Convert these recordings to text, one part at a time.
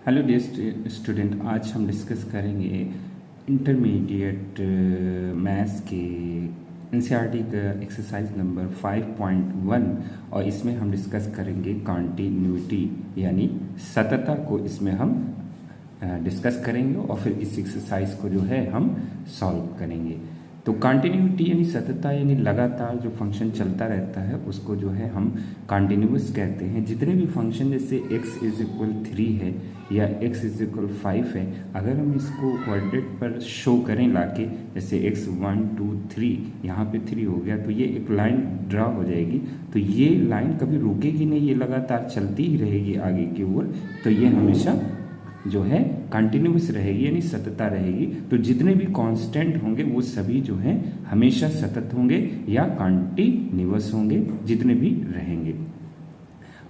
Hello dear student, आज हम discuss करेंगे इंटरमीडिएट मैथ्स के एनसीईआरटी का एक्सरसाइज नंबर 5.1 और इसमें हम डिस्कस करेंगे कॉन्टिन्यूटी यानी सततता को इसमें हम डिस्कस करेंगे और फिर इस एक्सरसाइज को जो है हम सॉल्व करेंगे। तो कंटिन्यूटी यानी सततता यानी लगातार जो फंक्शन चलता रहता है उसको जो है हम कंटिन्यूअस कहते हैं। जितने भी फंक्शन जैसे x इज इक्वल 3 है या x इज इक्वल 5 है, अगर हम इसको कोऑर्डिनेट पर शो करें लाके, जैसे x 1 2 3 यहाँ पे 3 हो गया तो ये एक लाइन ड्रा हो जाएगी। तो ये लाइन कभी रुकेगी नहीं, ये लगातार चलती ही रहेगी आगे की ओर। तो ये हमेशा जो है कंटिन्यूअस रहेगी यानी सततता रहेगी। तो जितने भी कांस्टेंट होंगे वो सभी जो है हमेशा सतत होंगे या कंटिन्यूअस होंगे जितने भी रहेंगे।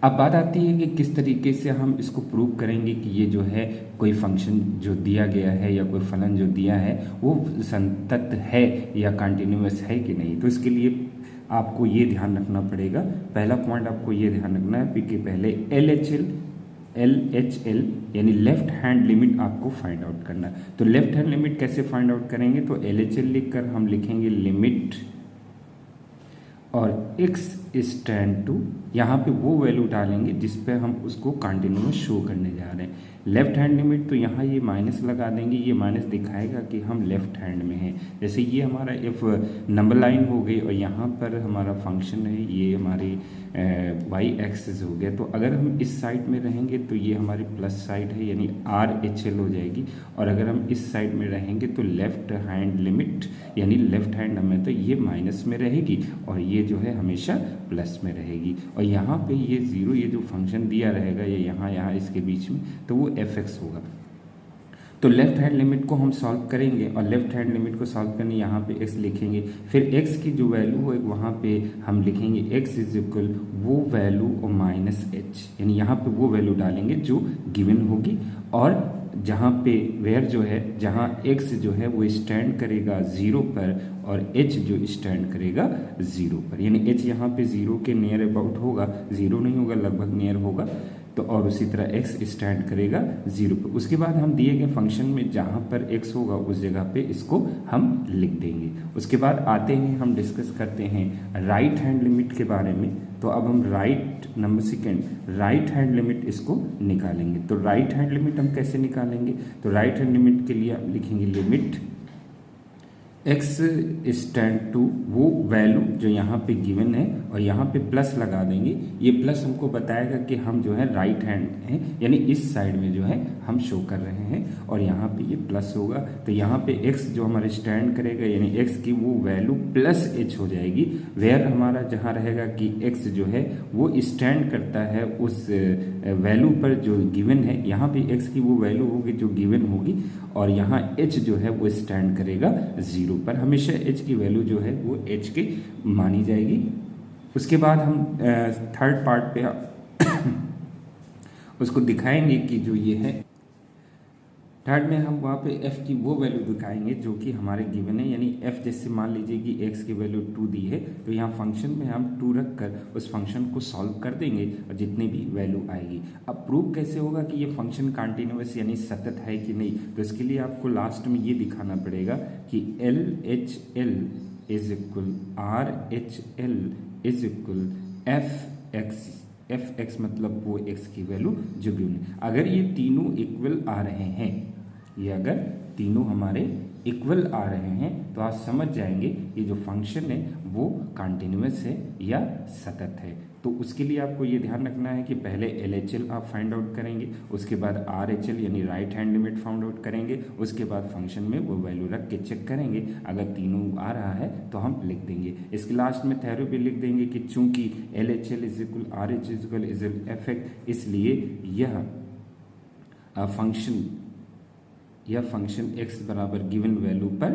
अब बात आती है कि किस तरीके से हम इसको प्रूव करेंगे कि ये जो है कोई फंक्शन जो दिया गया है या कोई फलन जो दिया है वो संतत है या कंटिन्यूअस है कि नहीं। तो इसके लिए आपको ये ध्यान रखना पड़ेगा। पहला पॉइंट आपको ये ध्यान रखना है कि पहले LHL यानी लेफ्ट हैंड लिमिट आपको फाइंड आउट करना है। तो लेफ्ट हैंड लिमिट कैसे फाइंड आउट करेंगे, तो LHL लिखकर हम लिखेंगे लिमिट और x स्टैंड टू, यहाँ पे वो वैल्यू डालेंगे जिस पे हम उसको कंटिन्यूअस शो करने जा रहे हैं। लेफ्ट हैंड लिमिट, तो यहाँ ये माइनस लगा देंगे, ये माइनस दिखाएगा कि हम लेफ्ट हैंड में हैं। जैसे ये हमारा इफ नंबर लाइन हो गई और यहाँ पर हमारा फंक्शन है, ये हमारी y एक्सिस हो गया। तो अगर हम इस साइड में रहेंगे तो ये हमारी प्लस साइड है यानी RHL हो जाएगी, और अगर हम इस साइड में रहेंगे तो लेफ्ट हैंड लिमिट यानी लेफ्ट हैंड में तो ये माइनस में रहेगी और ये जो है हमेशा प्लस में रहेगी। और यहाँ पे ये जीरो, ये जो फंक्शन दिया रहेगा ये यहाँ इसके बीच में, तो वो fx होगा। तो लेफ्ट हैंड लिमिट को हम सॉल्व करेंगे और लेफ्ट हैंड लिमिट को सॉल्व करने यहाँ पे x लिखेंगे, फिर x की जो वैल्यू हो वहाँ पे हम लिखेंगे x इज इक्वल वो वैल्यू और माइनस h, यानी यहाँ पे वो वैल्यू डालेंगे जो गिवन होगी। और जहाँ पे वेयर जो है, जहाँ x जो है वो स्टैंड करेगा 0 पर और h जो स्टैंड करेगा 0 पर, यानी h यहाँ पे 0 के नियर अबाउट होगा, 0 नहीं होगा, लगभग नियर होगा। तो और उसी तरह x स्टैंड करेगा 0 पर। उसके बाद हम दिए गए फंक्शन में जहाँ पर x होगा उस जगह पे इसको हम लिख देंगे। उसके बाद आते हैं हम डिस्कस करते हैं राइट हैंड लिमिट के बारे में। तो अब हम राइट हैंड लिमिट इसको निकालेंगे। तो राइट हैंड लिमिट हम कैसे निकालेंगे, तो राइट हैंड लिमिट के लिए हम लिखेंगे लिमिट x स्टैंड टू वो वैल्यू जो यहाँ पे गिवन है और यहाँ पे प्लस लगा देंगे। ये प्लस हमको बताएगा कि हम जो है राइट हैंड हैं यानी इस साइड में जो है हम शो कर रहे हैं, और यहाँ पे ये प्लस होगा। तो यहाँ पे x जो हमारे स्टैंड करेगा यानी x की वो वैल्यू प्लस h हो जाएगी। वेयर हमारा जहाँ रहेगा कि x जो है वो स्टैंड करता है उस वैल्यू पर जो गिवन है, यहाँ पे x की वो वैल्यू होगी जो गिवन होगी, और यहाँ h जो है वो स्टैंड करेगा 0 पर। हमेशा h की वैल्यू जो है वो h की मानी जाएगी। उसके बाद हम थर्ड पार्ट पे उसको दिखाएंगे कि जो ये है थर्ड में हम वहाँ पे f की वो वैल्यू दिखाएंगे जो कि हमारे गिवन है। यानी f जैसे मान लीजिए कि x की वैल्यू 2 दी है, तो यहाँ फंक्शन में हम 2 रख कर उस फंक्शन को सॉल्व कर देंगे और जितनी भी वैल्यू आएगी। अब प्रूव कैसे होगा कि ये फंक्शन कंटिन्यूअस यानी सतत है कि नहीं, तो इसके लिए आपको लास्ट में ये दिखाना पड़ेगा कि LHL is equal RHL is equal f(x) मतलब वो x की वैल्यू जो गिवन है। अगर ये तीनों इक्वल आ रहे हैं, ये अगर तीनों हमारे इक्वल आ रहे हैं तो आप समझ जाएंगे ये जो फंक्शन है वो कंटिन्यूअस है या सतत है। तो उसके लिए आपको ये ध्यान रखना है कि पहले LHL आप फाइंड आउट करेंगे, उसके बाद RHL यानी right hand limit find out करेंगे, उसके बाद फंक्शन में वो वैल्यू रख के चेक करेंगे। अगर तीनों आ रहा है तो हम लिख देंगे। इसके लास्ट में थ्योरी भी लिख देंगे कि चूंकि LHL is equal RH is equal fx, इसलिए यह फंक्शन यह फंक्शन x बराबर गिवन वैल्यू पर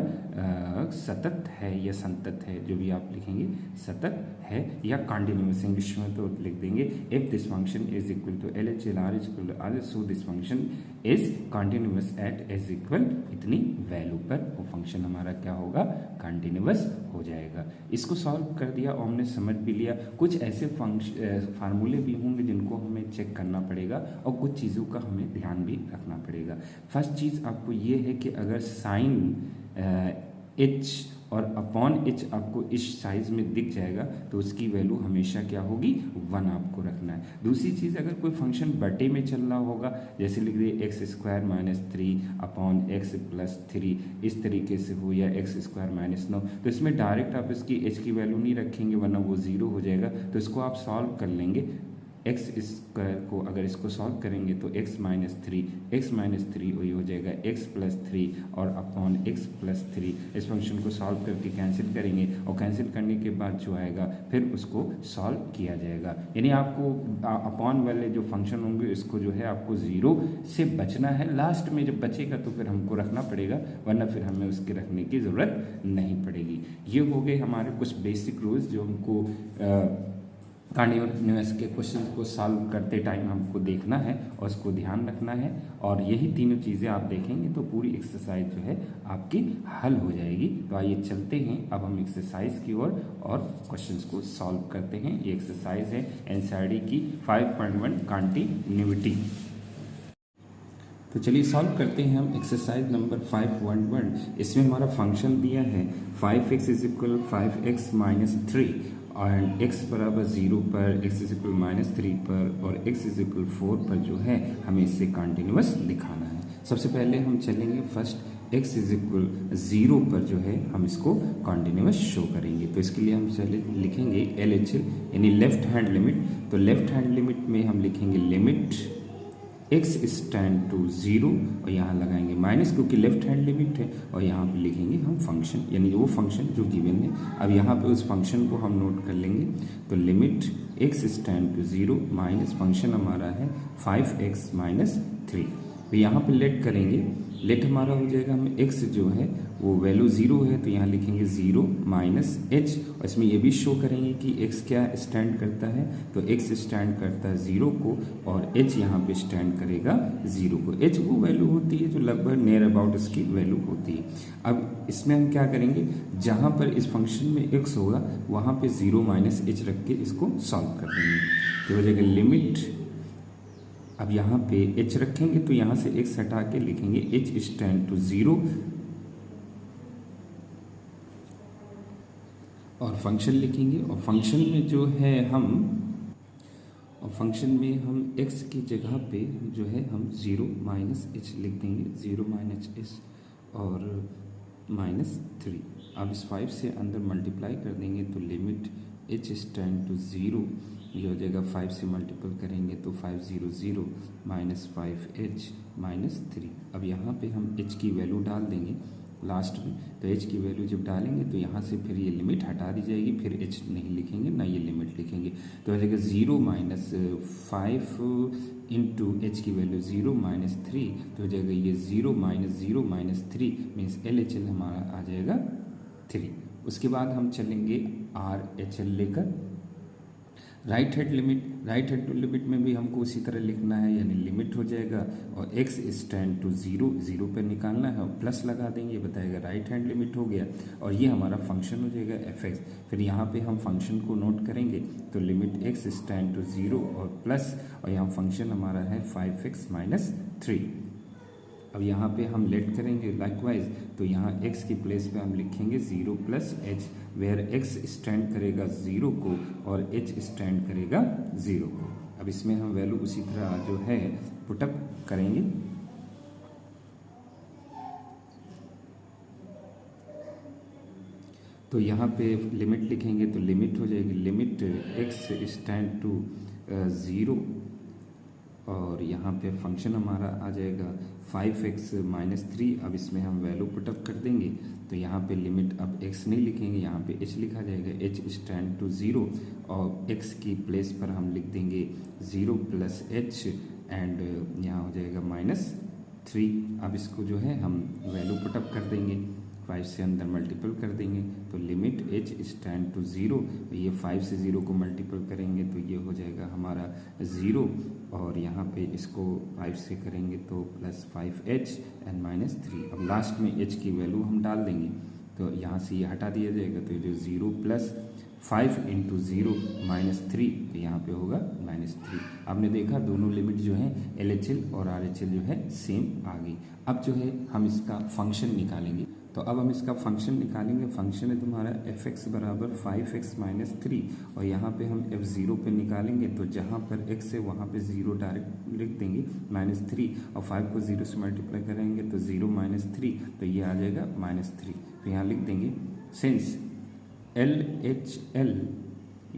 सतत है या संतत है, जो भी आप लिखेंगे सतत है या कॉन्टिन्यूस, इंग्लिश में तो लिख देंगे if this function is equal to LHL R is equal to R, so this function is continuous at x equal इतनी वैल्यू पर वो फंक्शन हमारा क्या होगा, कॉन्टिन्यूस हो जाएगा। इसको सॉल्व कर दिया और हमने समझ भी लिया। कुछ ऐसे फार्मूले भी होंगे जिनको हमें चेक करना पड़ेगा और कुछ चीज़ों का हमें ध्यान भी रखना पड़ेगा। फर्स्ट चीज़ आपको ये है कि अगर साइन h और अपॉन h आपको इस साइज में दिख जाएगा तो उसकी वैल्यू हमेशा क्या होगी, 1 आपको रखना है। दूसरी चीज़, अगर कोई फंक्शन बटे में चल रहा होगा, जैसे लिख दिए x² - 3 अपॉन x + 3, इस तरीके से हो, या x² - 9, तो इसमें डायरेक्ट आप इसकी h की वैल्यू नहीं रखेंगे वरना वो 0 हो जाएगा। तो इसको आप सॉल्व कर लेंगे। x² को अगर इसको सॉल्व करेंगे तो x - 3 वही हो जाएगा x + 3 और अपॉन x + 3। इस फंक्शन को सॉल्व करके कैंसिल करेंगे और कैंसिल करने के बाद जो आएगा फिर उसको सॉल्व किया जाएगा। यानी आपको अपॉन वाले जो फंक्शन होंगे इसको जो है आपको 0 से बचना है। लास्ट में जब बचेगा तो फिर हमको रखना पड़ेगा, वरना फिर हमें उसके रखने की ज़रूरत नहीं पड़ेगी। ये हो गए हमारे कुछ बेसिक रूल्स जो हमको कॉन्टिन्यूअस के क्वेश्चन को सॉल्व करते टाइम हमको देखना है और उसको ध्यान रखना है। और यही तीनों चीज़ें आप देखेंगे तो पूरी एक्सरसाइज जो है आपकी हल हो जाएगी। तो आइए चलते हैं अब हम एक्सरसाइज की ओर और क्वेश्चंस को सॉल्व करते हैं। ये एक्सरसाइज है एनसीईआरटी की 5.1 कॉन्टिन्यूटी। तो चलिए सॉल्व करते हैं हम एक्सरसाइज नंबर 5.1। इसमें हमारा फंक्शन दिया है 5x = 5x - 3 एंड x बराबर 0 पर, x = -3 पर और x = 4 पर जो है हमें इसे कॉन्टिन्यूअस दिखाना है। सबसे पहले हम चलेंगे फर्स्ट x = 0 पर जो है हम इसको कॉन्टिन्यूअस शो करेंगे। तो इसके लिए हम चले लिखेंगे LHL यानी लेफ्ट हैंड लिमिट। तो लेफ्ट हैंड लिमिट में हम लिखेंगे लिमिट x → 0 और यहाँ लगाएंगे माइनस क्योंकि लेफ्ट हैंड लिमिट है, और यहाँ पे लिखेंगे हम फंक्शन यानी वो फंक्शन जो गिवन है। अब यहाँ पे उस फंक्शन को हम नोट कर लेंगे। तो लिमिट x → 0 माइनस फंक्शन हमारा है 5x - 3। तो यहाँ पे लेट करेंगे, लेट हमारा हो जाएगा हमें x जो है वो वैल्यू 0 है तो यहाँ लिखेंगे 0 - h, और इसमें ये भी शो करेंगे कि x क्या स्टैंड करता है। तो x स्टैंड करता है 0 को और h यहाँ पे स्टैंड करेगा 0 को। h वो वैल्यू होती है जो लगभग नियर अबाउट इसकी वैल्यू होती है। अब इसमें हम क्या करेंगे, जहाँ पर इस फंक्शन में x होगा वहाँ पे 0 - h रख के इसको सॉल्व कर देंगे। तो हो जाएगा लिमिट, अब यहाँ पे h रखेंगे तो यहाँ से x हटा के लिखेंगे h → 0 और फंक्शन लिखेंगे। और फंक्शन में जो है फंक्शन में हम x की जगह पे जो है हम 0 - h लिख देंगे, 0 - h और -3। अब इस 5 से अंदर मल्टीप्लाई कर देंगे तो लिमिट h → 0 ये हो जाएगा 5 से मल्टीपल करेंगे तो 5 0 0 -5h -3। अब यहाँ पे हम h की वैल्यू डाल देंगे लास्ट में। तो h की वैल्यू जब डालेंगे तो यहाँ से फिर ये लिमिट हटा दी जाएगी, फिर h नहीं लिखेंगे ना ये लिमिट लिखेंगे। तो हो जाएगा 0 - 5 इंटू h की वैल्यू 0 - 3, तो हो जाएगा ये 0 - 0 - 3 मीन्स LHL हमारा आ जाएगा 3। उसके बाद हम चलेंगे RHL लेकर। राइट हैंड लिमिट में भी हमको उसी तरह लिखना है, यानी लिमिट हो जाएगा और x → 0 0 पर निकालना है और प्लस लगा देंगे, ये बताएगा राइट हैंड लिमिट हो गया और ये हमारा फंक्शन हो जाएगा fx। फिर यहाँ पे हम फंक्शन को नोट करेंगे तो लिमिट x → 0 और प्लस, और यहाँ फंक्शन हमारा है 5x - 3। अब यहाँ पे हम लेट करेंगे लाइकवाइज, तो यहाँ x की प्लेस पे हम लिखेंगे 0 + h, वेयर x स्टैंड करेगा 0 को और h स्टैंड करेगा 0 को। अब इसमें हम वैल्यू उसी तरह जो है पुटअप करेंगे। तो यहाँ पे लिमिट लिखेंगे तो लिमिट हो जाएगी लिमिट x → 0 और यहाँ पे फंक्शन हमारा आ जाएगा 5x - 3। अब इसमें हम वैल्यू पुटअप कर देंगे तो यहाँ पे लिमिट अब x नहीं लिखेंगे, यहाँ पे h लिखा जाएगा, h → 0 और x की प्लेस पर हम लिख देंगे 0 + h एंड यहाँ हो जाएगा 3। अब इसको जो है हम वैल्यू पुटअप कर देंगे, 5 से अंदर मल्टीपल कर देंगे तो लिमिट h स्टैंड टू 0, ये 5 से 0 को मल्टीपल करेंगे तो ये हो जाएगा हमारा 0, और यहाँ पे इसको 5 से करेंगे तो प्लस 5h एंड माइनस 3। अब लास्ट में h की वैल्यू हम डाल देंगे तो यहाँ से ये हटा दिया जाएगा, तो ये जो 0 प्लस 5 इंटू 0 माइनस 3, तो यहाँ पे होगा -3। आपने देखा दोनों लिमिट जो है LHL और RHL जो है सेम आ गई। अब जो है हम इसका फंक्शन निकालेंगे, तो अब हम इसका फंक्शन निकालेंगे। फंक्शन है तुम्हारा f(x) बराबर 5x माइनस 3, और यहाँ पे हम f(0) पे निकालेंगे तो जहाँ पर x है वहाँ पे 0 डायरेक्ट लिख देंगे -3, और 5 को 0 से मल्टीप्लाई करेंगे तो 0 माइनस 3, तो ये आ जाएगा -3। तो यहाँ लिख देंगे since LHL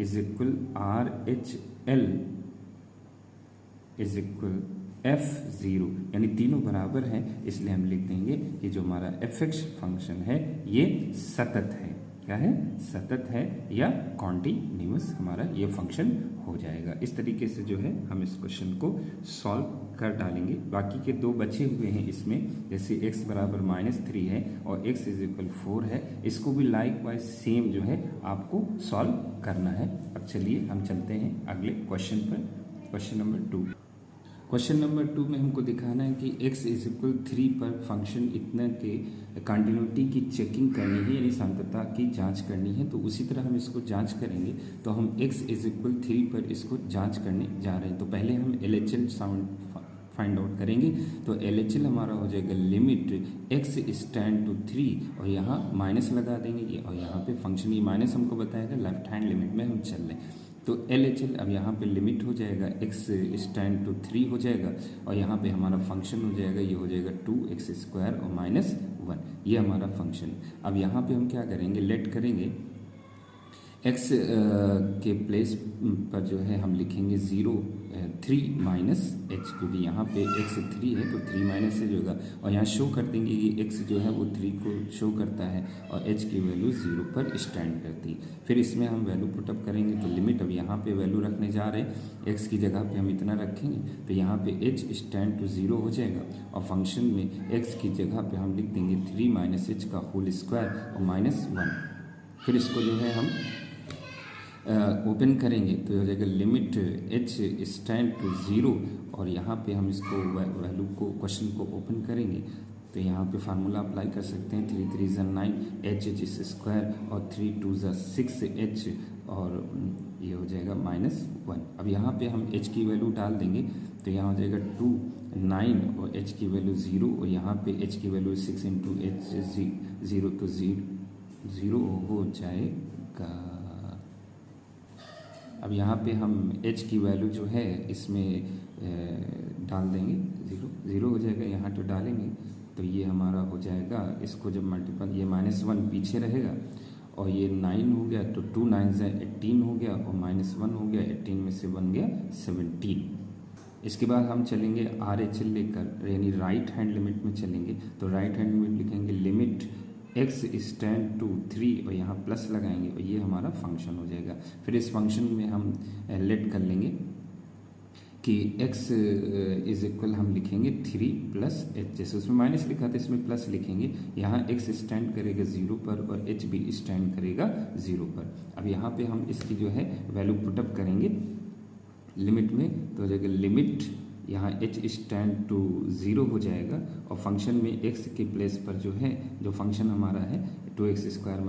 is equal RHL is equal f(0), यानी तीनों बराबर हैं, इसलिए हम लिख देंगे कि जो हमारा f(x) फंक्शन है ये सतत है। क्या है? सतत है या कॉन्टिन्यूअस हमारा ये फंक्शन हो जाएगा। इस तरीके से जो है हम इस क्वेश्चन को सॉल्व कर डालेंगे। बाकी के दो बचे हुए हैं इसमें, जैसे x बराबर -3 है और x इज इक्वल 4 है, इसको भी लाइक वाइज सेम जो है आपको सॉल्व करना है। अब चलिए हम चलते हैं अगले क्वेश्चन पर, क्वेश्चन नंबर 2। क्वेश्चन नंबर 2 में हमको दिखाना है कि x इज इक्वल 3 पर फंक्शन इतना के कंटिन्यूटी की चेकिंग करनी है, यानी सांतता की जांच करनी है। तो उसी तरह हम इसको जांच करेंगे, तो हम x इज इक्वल 3 पर इसको जांच करने जा रहे हैं। तो पहले हम LHL फाइंड आउट करेंगे, तो LHL हमारा हो जाएगा लिमिट x स्टैंड टू 3, और यहाँ माइनस लगा देंगे, और यहाँ पे फंक्शन ये माइनस हमको बताएगा, लेफ्ट हैंड लिमिट में हम चल रहे हैं। तो LHL अब यहाँ पे लिमिट हो जाएगा x स्टैंड टू 3 हो जाएगा, और यहाँ पे हमारा फंक्शन हो जाएगा, ये हो जाएगा 2x² और -1, ये हमारा फंक्शन। अब यहाँ पे हम क्या करेंगे, लेट करेंगे x के प्लेस पर जो है हम लिखेंगे 3 माइनस h, क्योंकि यहाँ पे x 3 है तो 3 माइनस h होगा, और यहाँ शो कर देंगे कि x जो है वो 3 को शो करता है और h की वैल्यू 0 पर स्टैंड करती है। फिर इसमें हम वैल्यू पुटअप करेंगे, तो लिमिट अब यहाँ पे वैल्यू रखने जा रहे हैं, x की जगह पे हम इतना रखेंगे, तो यहाँ पे h स्टैंड टू 0 हो जाएगा, और फंक्शन में x की जगह पे हम लिख देंगे 3 माइनस h का होल स्क्वायर और -1। फिर इसको जो है हम ओपन करेंगे तो हो जाएगा लिमिट h स्टैंड टू 0, और यहाँ पे हम इसको वैल्यू को क्वेश्चन को ओपन करेंगे तो यहाँ पे फार्मूला अप्लाई कर सकते हैं, 3 3 9 h² और 3 2 6h, और ये हो जाएगा -1। अब यहाँ पे हम h की वैल्यू डाल देंगे, तो यहाँ हो जाएगा 2 9 और h की वैल्यू 0, और यहाँ पे h की वैल्यू 6 इंटू h 0, तो 0 हो जाएगा। अब यहाँ पे हम h की वैल्यू जो है इसमें डाल देंगे, 0 हो जाएगा, यहाँ तो डालेंगे तो ये हमारा हो जाएगा, इसको जब मल्टीपल, ये -1 पीछे रहेगा, और ये 9 हो गया तो 2 9 18 हो गया, और -1 हो गया, 18 में से 1 गया 17। इसके बाद हम चलेंगे RHL लेकर, यानी राइट हैंड लिमिट में चलेंगे, तो राइट हैंड लिमिट लिखेंगे लिमिट x स्टैंड टू 3, और यहाँ प्लस लगाएंगे, और ये हमारा फंक्शन हो जाएगा। फिर इस फंक्शन में हम लेट कर लेंगे कि x इज इक्वल हम लिखेंगे 3 प्लस h, जैसे उसमें माइनस लिखा था इसमें प्लस लिखेंगे, यहाँ x स्टैंड करेगा 0 पर और h भी स्टैंड करेगा 0 पर। अब यहाँ पे हम इसकी जो है वैल्यू पुटअप करेंगे लिमिट में, तो हो जाएगा लिमिट यहाँ h स्टैंड टू 0 हो जाएगा, और फंक्शन में x के प्लेस पर जो है, जो फंक्शन हमारा है 2x²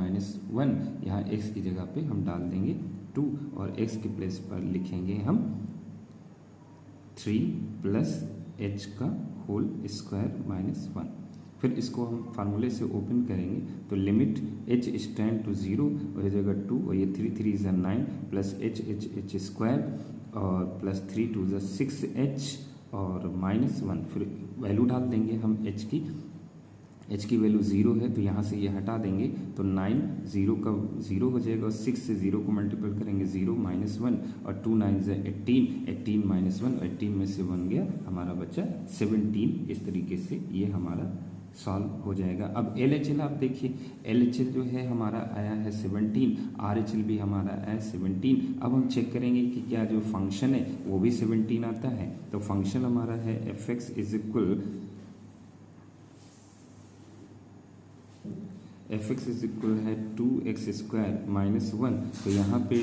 -1, यहाँ x की जगह पे हम डाल देंगे 2, और x के प्लेस पर लिखेंगे हम 3 प्लस h का होल स्क्वायर -1। फिर इसको हम फार्मूले से ओपन करेंगे, तो लिमिट h स्टैंड टू 0 हो जाएगा 2, और ये 3 3 9 प्लस h² और प्लस 3 2 6h और -1। फिर वैल्यू डाल देंगे हम h की वैल्यू 0 है, तो यहाँ से ये हटा देंगे, तो 9 0 का 0 हो जाएगा, और 6 से 0 को मल्टीपल करेंगे 0 -1, और 2 9 18 -1, 18 में से 1 गया, हमारा बच्चा 17। इस तरीके से ये हमारा सॉल्व हो जाएगा। अब LHL आप देखिए, LHL जो है हमारा आया है 17, RHL भी हमारा आया 17। अब हम चेक करेंगे कि क्या जो फंक्शन है वो भी 17 आता है, तो फंक्शन हमारा है f(x) is equal F x is equal है 2x² माइनस 1। तो यहाँ पे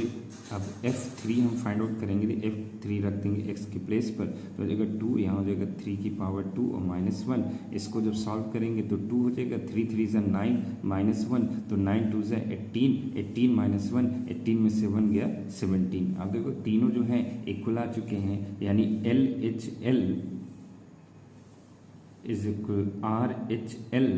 अब f3 हम फाइंड आउट करेंगे तो f3 रख देंगे x के प्लेस पर, तो हो जाएगा 2, यहाँ हो जाएगा 3 की पावर 2 और माइनस 1। इसको जब सॉल्व करेंगे तो 2 हो जाएगा, 3 3 ज़ा 9 माइनस 1, तो 9 2 ज़ा 18, 18 माइनस 1, 18 में से 1 गया 17। अब देखो तीनों जो हैं इक्वल आ चुके हैं, यानी LHL is equal RHL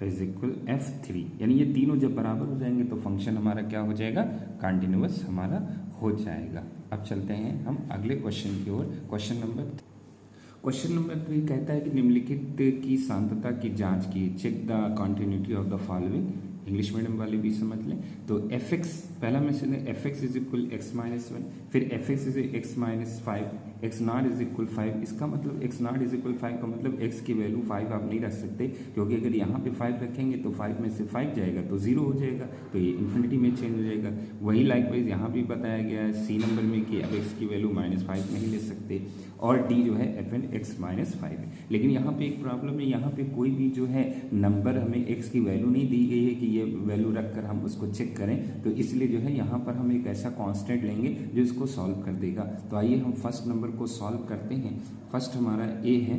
is equal F3, यानी ये तीनों जब बराबर हो जाएंगे तो फंक्शन हमारा क्या हो जाएगा, कंटिन्यूअस हमारा हो जाएगा। अब चलते हैं हम अगले क्वेश्चन की ओर। क्वेश्चन नंबर 3 कहता है कि निम्नलिखित की सांतता की जांच की, check the continuity of the following. English medium वाले भी समझ लें। तो एफ एक्स पहला में से एफ एक्स इज इक्वल एक्स माइनस 1, फिर F x is x x 5, x not is equal 5। इसका मतलब एक्स नॉट इज इक्वल 5 का मतलब एक्स की वैल्यू 5 आप नहीं रख सकते, क्योंकि अगर यहाँ पे 5 रखेंगे तो 5 में से 5 जाएगा तो 0 हो जाएगा, तो ये इन्फिनिटी में चेंज हो जाएगा। वही लाइकवाइज यहाँ भी बताया गया है सी नंबर में कि अब एक्स की वैल्यू -5 नहीं ले सकते, और डी जो है एफ एन एक्स माइनस 5 है। लेकिन यहाँ पे एक प्रॉब्लम है, यहाँ पे कोई भी जो है नंबर हमें एक्स की वैल्यू नहीं दी गई है कि ये वैल्यू रखकर हम उसको चेक करें, तो इसलिए जो है यहाँ पर हम एक ऐसा कांस्टेंट लेंगे जो इसको सॉल्व कर देगा। तो आइए हम फर्स्ट नंबर को सॉल्व करते हैं। फर्स्ट हमारा ए है,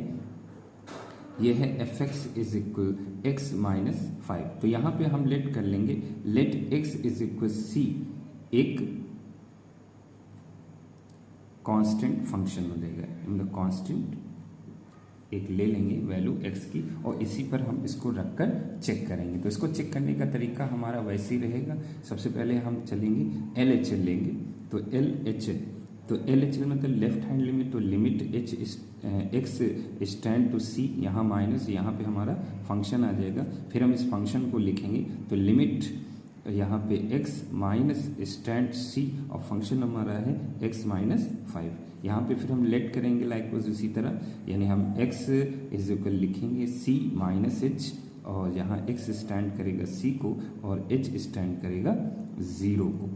ये है एफ एक्स इज इक्वल एक्स माइनस 5। तो यहाँ पे हम लेट कर लेंगे, let x is equal C, C constant function हो जाएगा, मतलब कांस्टेंट एक ले लेंगे वैल्यू x की, और इसी पर हम इसको रखकर चेक करेंगे। तो इसको चेक करने का तरीका हमारा वैसे ही रहेगा। सबसे पहले हम चलेंगे LHL लेंगे, तो LHL मतलब लेफ्ट हैंड लिमिट, तो limit x stand to c, यहाँ माइनस, यहाँ पे हमारा फंक्शन आ जाएगा। फिर हम इस फंक्शन को लिखेंगे, तो लिमिट यहाँ पे x माइनस स्टैंड c, और फंक्शन हमारा है x माइनस 5। यहाँ पे फिर हम लेट करेंगे लाइकवाइज उसी तरह, यानी हम x इज इक्वल लिखेंगे c माइनस h, और यहाँ x स्टैंड करेगा c को और h स्टैंड करेगा 0 को।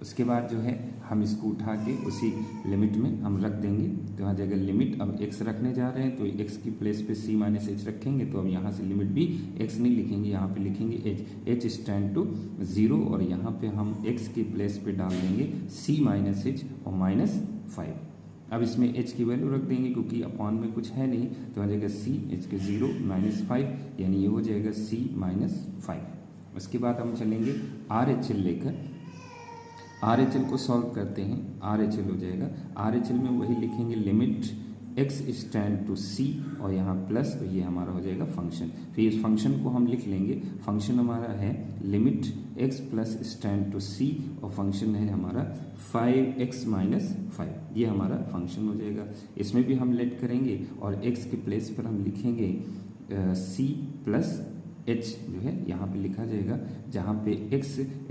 उसके बाद जो है हम इसको उठा के उसी लिमिट में हम रख देंगे, तो यहाँ जगह लिमिट अब x रखने जा रहे हैं, तो x की प्लेस पे c माइनस h रखेंगे, तो अब यहाँ से लिमिट भी x नहीं लिखेंगे, यहाँ पे लिखेंगे h स्टैंड टू 0, और यहाँ पे हम x की प्लेस पे डाल देंगे c माइनस h और माइनस 5। अब इसमें h की वैल्यू रख देंगे, क्योंकि अपॉन में कुछ है नहीं, तो आ जाएगा c h के 0 माइनस 5, यानी ये हो जाएगा c माइनस 5। उसके बाद हम चलेंगे RHL लेकर, RHL को सॉल्व करते हैं। RHL हो जाएगा, RHL में वही लिखेंगे limit x stand to c, और यहाँ प्लस, और ये हमारा हो जाएगा फंक्शन। फिर इस फंक्शन को हम लिख लेंगे, फंक्शन हमारा है limit x plus stand to c, और फंक्शन है हमारा 5x माइनस 5, ये हमारा फंक्शन हो जाएगा। इसमें भी हम लेट करेंगे और x के प्लेस पर हम लिखेंगे c प्लस h जो है यहाँ पे लिखा जाएगा, जहाँ पे x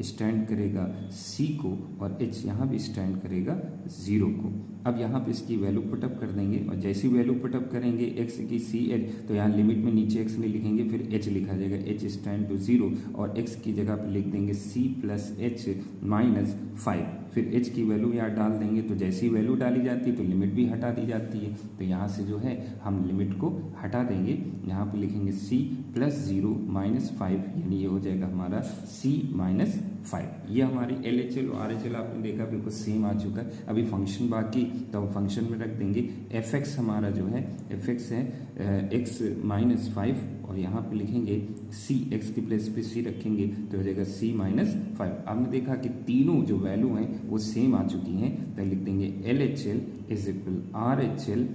स्टैंड करेगा c को और h यहाँ भी स्टैंड करेगा 0 को। अब यहाँ पे इसकी वैल्यू पुटअप कर देंगे, और जैसी वैल्यू पुटअप करेंगे x की c h, तो यहाँ लिमिट में नीचे x नहीं लिखेंगे, फिर h लिखा जाएगा, h स्टैंड टू 0, और x की जगह पे लिख देंगे c प्लस h माइनस 5। फिर h की वैल्यू यहाँ डाल देंगे, तो जैसी वैल्यू डाली जाती है तो लिमिट भी हटा दी जाती है, तो यहाँ से जो है हम लिमिट को हटा देंगे, यहाँ पे लिखेंगे c प्लस 0 माइनस 5, यानी ये हो जाएगा हमारा c माइनस 5। ये हमारी LHL और RHL आपने देखा बिल्कुल सेम आ चुका है। अभी फंक्शन बाकी, तो फंक्शन में रख देंगे fx, हमारा जो है fx है x माइनस 5, और यहाँ पे लिखेंगे c, x की प्लेस पे c रखेंगे, तो हो जाएगा c माइनस 5। आपने देखा कि तीनों जो वैल्यू हैं वो सेम आ चुकी हैं, तो लिख देंगे LHL is equal RHL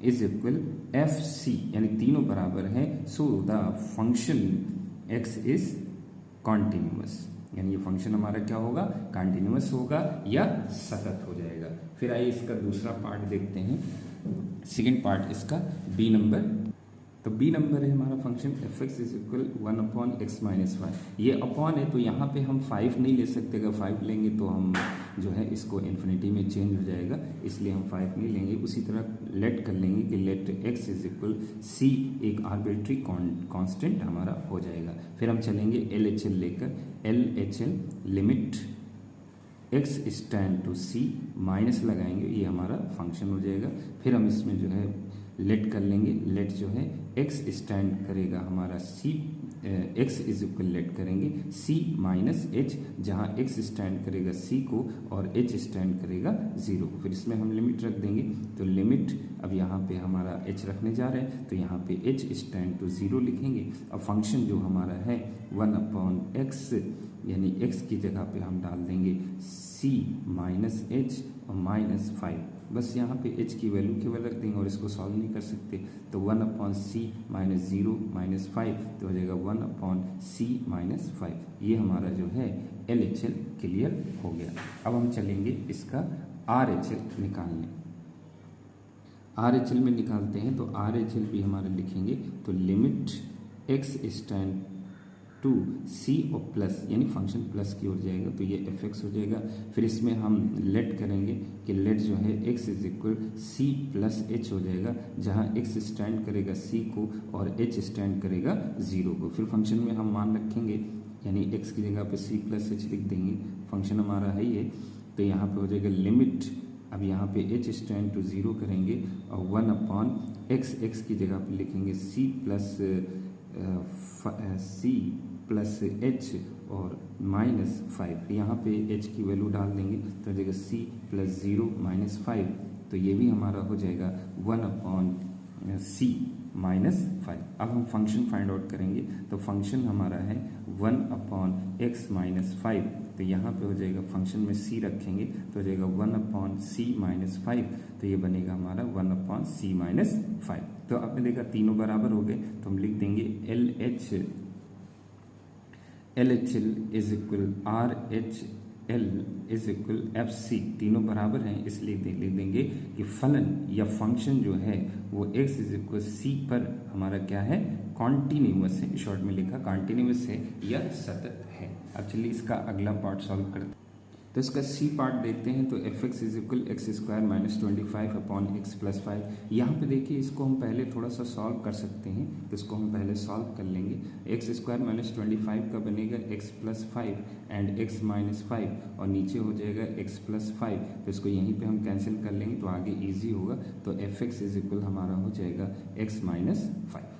is equal FC, यानी तीनों बराबर हैं, so the function x is continuous, यानी ये फंक्शन हमारा क्या होगा, कंटिन्यूअस होगा या सतत हो जाएगा। फिर आइए इसका दूसरा पार्ट देखते हैं, सेकेंड पार्ट इसका बी नंबर। तो बी नंबर है हमारा function F x is equal 1 upon x x 5। ये अपॉन है तो यहाँ पे हम 5 नहीं ले सकते, अगर 5 लेंगे तो हम जो है इसको इन्फिनिटी में चेंज हो जाएगा, इसलिए हम 5 नहीं लेंगे। उसी तरह लेट कर लेंगे कि लेट एक्स इज इक्वल सी, एक आर्बिट्री कांस्टेंट हमारा हो जाएगा। फिर हम चलेंगे LHL लेकर, LHL limit x stand to c, minus लगाएंगे, ये हमारा फंक्शन हो जाएगा। फिर हम इसमें जो है लेट कर लेंगे। लेट जो है x स्टैंड करेगा हमारा c, x is equal let करेंगे c माइनस h, जहाँ x स्टैंड करेगा c को और h स्टैंड करेगा 0 को। फिर इसमें हम लिमिट रख देंगे, तो लिमिट अब यहाँ पे हमारा h रखने जा रहे हैं, तो यहाँ पे h स्टैंड टू 0 लिखेंगे। अब फंक्शन जो हमारा है 1/x, यानी x की जगह पे हम डाल देंगे c माइनस h और माइनस 5, बस यहाँ पे h की वैल्यू केवल रख देंगे और इसको सॉल्व नहीं कर सकते, तो 1/c माइनस 0 माइनस 5 तो हो जाएगा 1/c माइनस 5। ये हमारा जो है LHL क्लियर हो गया। अब हम चलेंगे इसका RHL निकालने। RHL में निकालते हैं तो RHL भी हमारा लिखेंगे, तो limit x stand to c और प्लस, यानी फंक्शन प्लस की ओर जाएगा तो ये fx हो जाएगा। फिर इसमें हम लेट करेंगे कि लेट जो है x is equal c plus h हो जाएगा, जहाँ x स्टैंड करेगा c को और h स्टैंड करेगा 0 को। फिर फंक्शन में हम मान रखेंगे, यानी x की जगह पे c प्लस h लिख देंगे, फंक्शन हमारा है ये, तो यहाँ पे हो जाएगा लिमिट, अब यहाँ पे h स्टैंड टू 0 करेंगे और 1/x की जगह पे लिखेंगे c प्लस h और माइनस 5, यहाँ पे h की वैल्यू डाल देंगे तो हो जाएगा c प्लस 0 माइनस 5, तो ये भी हमारा हो जाएगा 1/c माइनस 5। अब हम फंक्शन फाइंड आउट करेंगे, तो फंक्शन हमारा है 1/x माइनस 5, तो यहाँ पे हो जाएगा फंक्शन में c रखेंगे तो हो जाएगा 1/c माइनस 5, तो ये बनेगा हमारा 1/c माइनस 5। तो आपने देखा तीनों बराबर हो गए, तो हम लिख देंगे LHL is equal RHL is equal FC, तीनों बराबर हैं इसलिए लिख देंगे कि फलन या फंक्शन जो है वो x इज इक्वल c पर हमारा क्या है, कॉन्टिन्यूअस है, शॉर्ट में लिखा कॉन्टिन्यूअस है या सतत है। अब चलिए इसका अगला पार्ट सॉल्व करते हैं। तो इसका सी पार्ट देखते हैं, तो fx is equal x square minus 25 upon x plus 5। यहाँ पे देखिए इसको हम पहले थोड़ा सा सॉल्व कर सकते हैं, तो इसको हम पहले सॉल्व कर लेंगे। एक्स स्क्वायर माइनस 25 का बनेगा x plus 5 and x x 5 और नीचे हो जाएगा एक्स प्लस 5, तो इसको यहीं पे हम कैंसिल कर लेंगे तो आगे ईजी होगा। तो fx इज इक्वल हमारा हो जाएगा एक्स माइनस 5,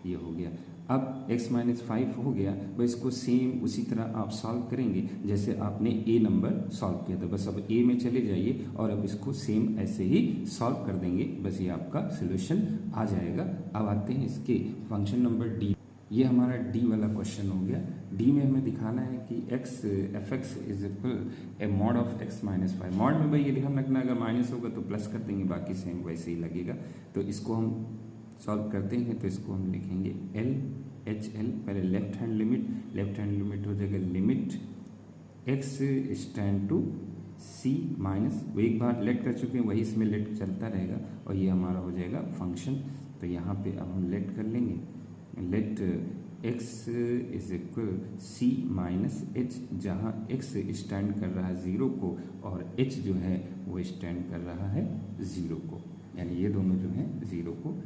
ये हो गया। अब x माइनस 5 हो गया, बस इसको सेम उसी तरह आप सॉल्व करेंगे जैसे आपने a नंबर सॉल्व किया था, बस अब a में चले जाइए और अब इसको सेम ऐसे ही सॉल्व कर देंगे, बस ये आपका सोल्यूशन आ जाएगा। अब आते हैं इसके फंक्शन नंबर d, ये हमारा d वाला क्वेश्चन हो गया। d में हमें दिखाना है कि fx is equal A mod of x minus 5। Mod में भाई ये ध्यान रखना, अगर माइनस होगा तो प्लस कर देंगे, बाकी सेम वैसे ही लगेगा। तो इसको हम सॉल्व करते हैं, तो इसको हम लिखेंगे LHL, पहले लेफ्ट हैंड लिमिट हो जाएगा limit x stand to c minus, वो एक बार लेट कर चुके हैं वही इसमें लेट चलता रहेगा और ये हमारा हो जाएगा फंक्शन। तो यहाँ पे अब हम लेट कर लेंगे, let x is equal c minus h, जहाँ x स्टैंड कर रहा है 0 को और h जो है वो स्टैंड कर रहा है 0 को, यानी ये दोनों जो है 0 को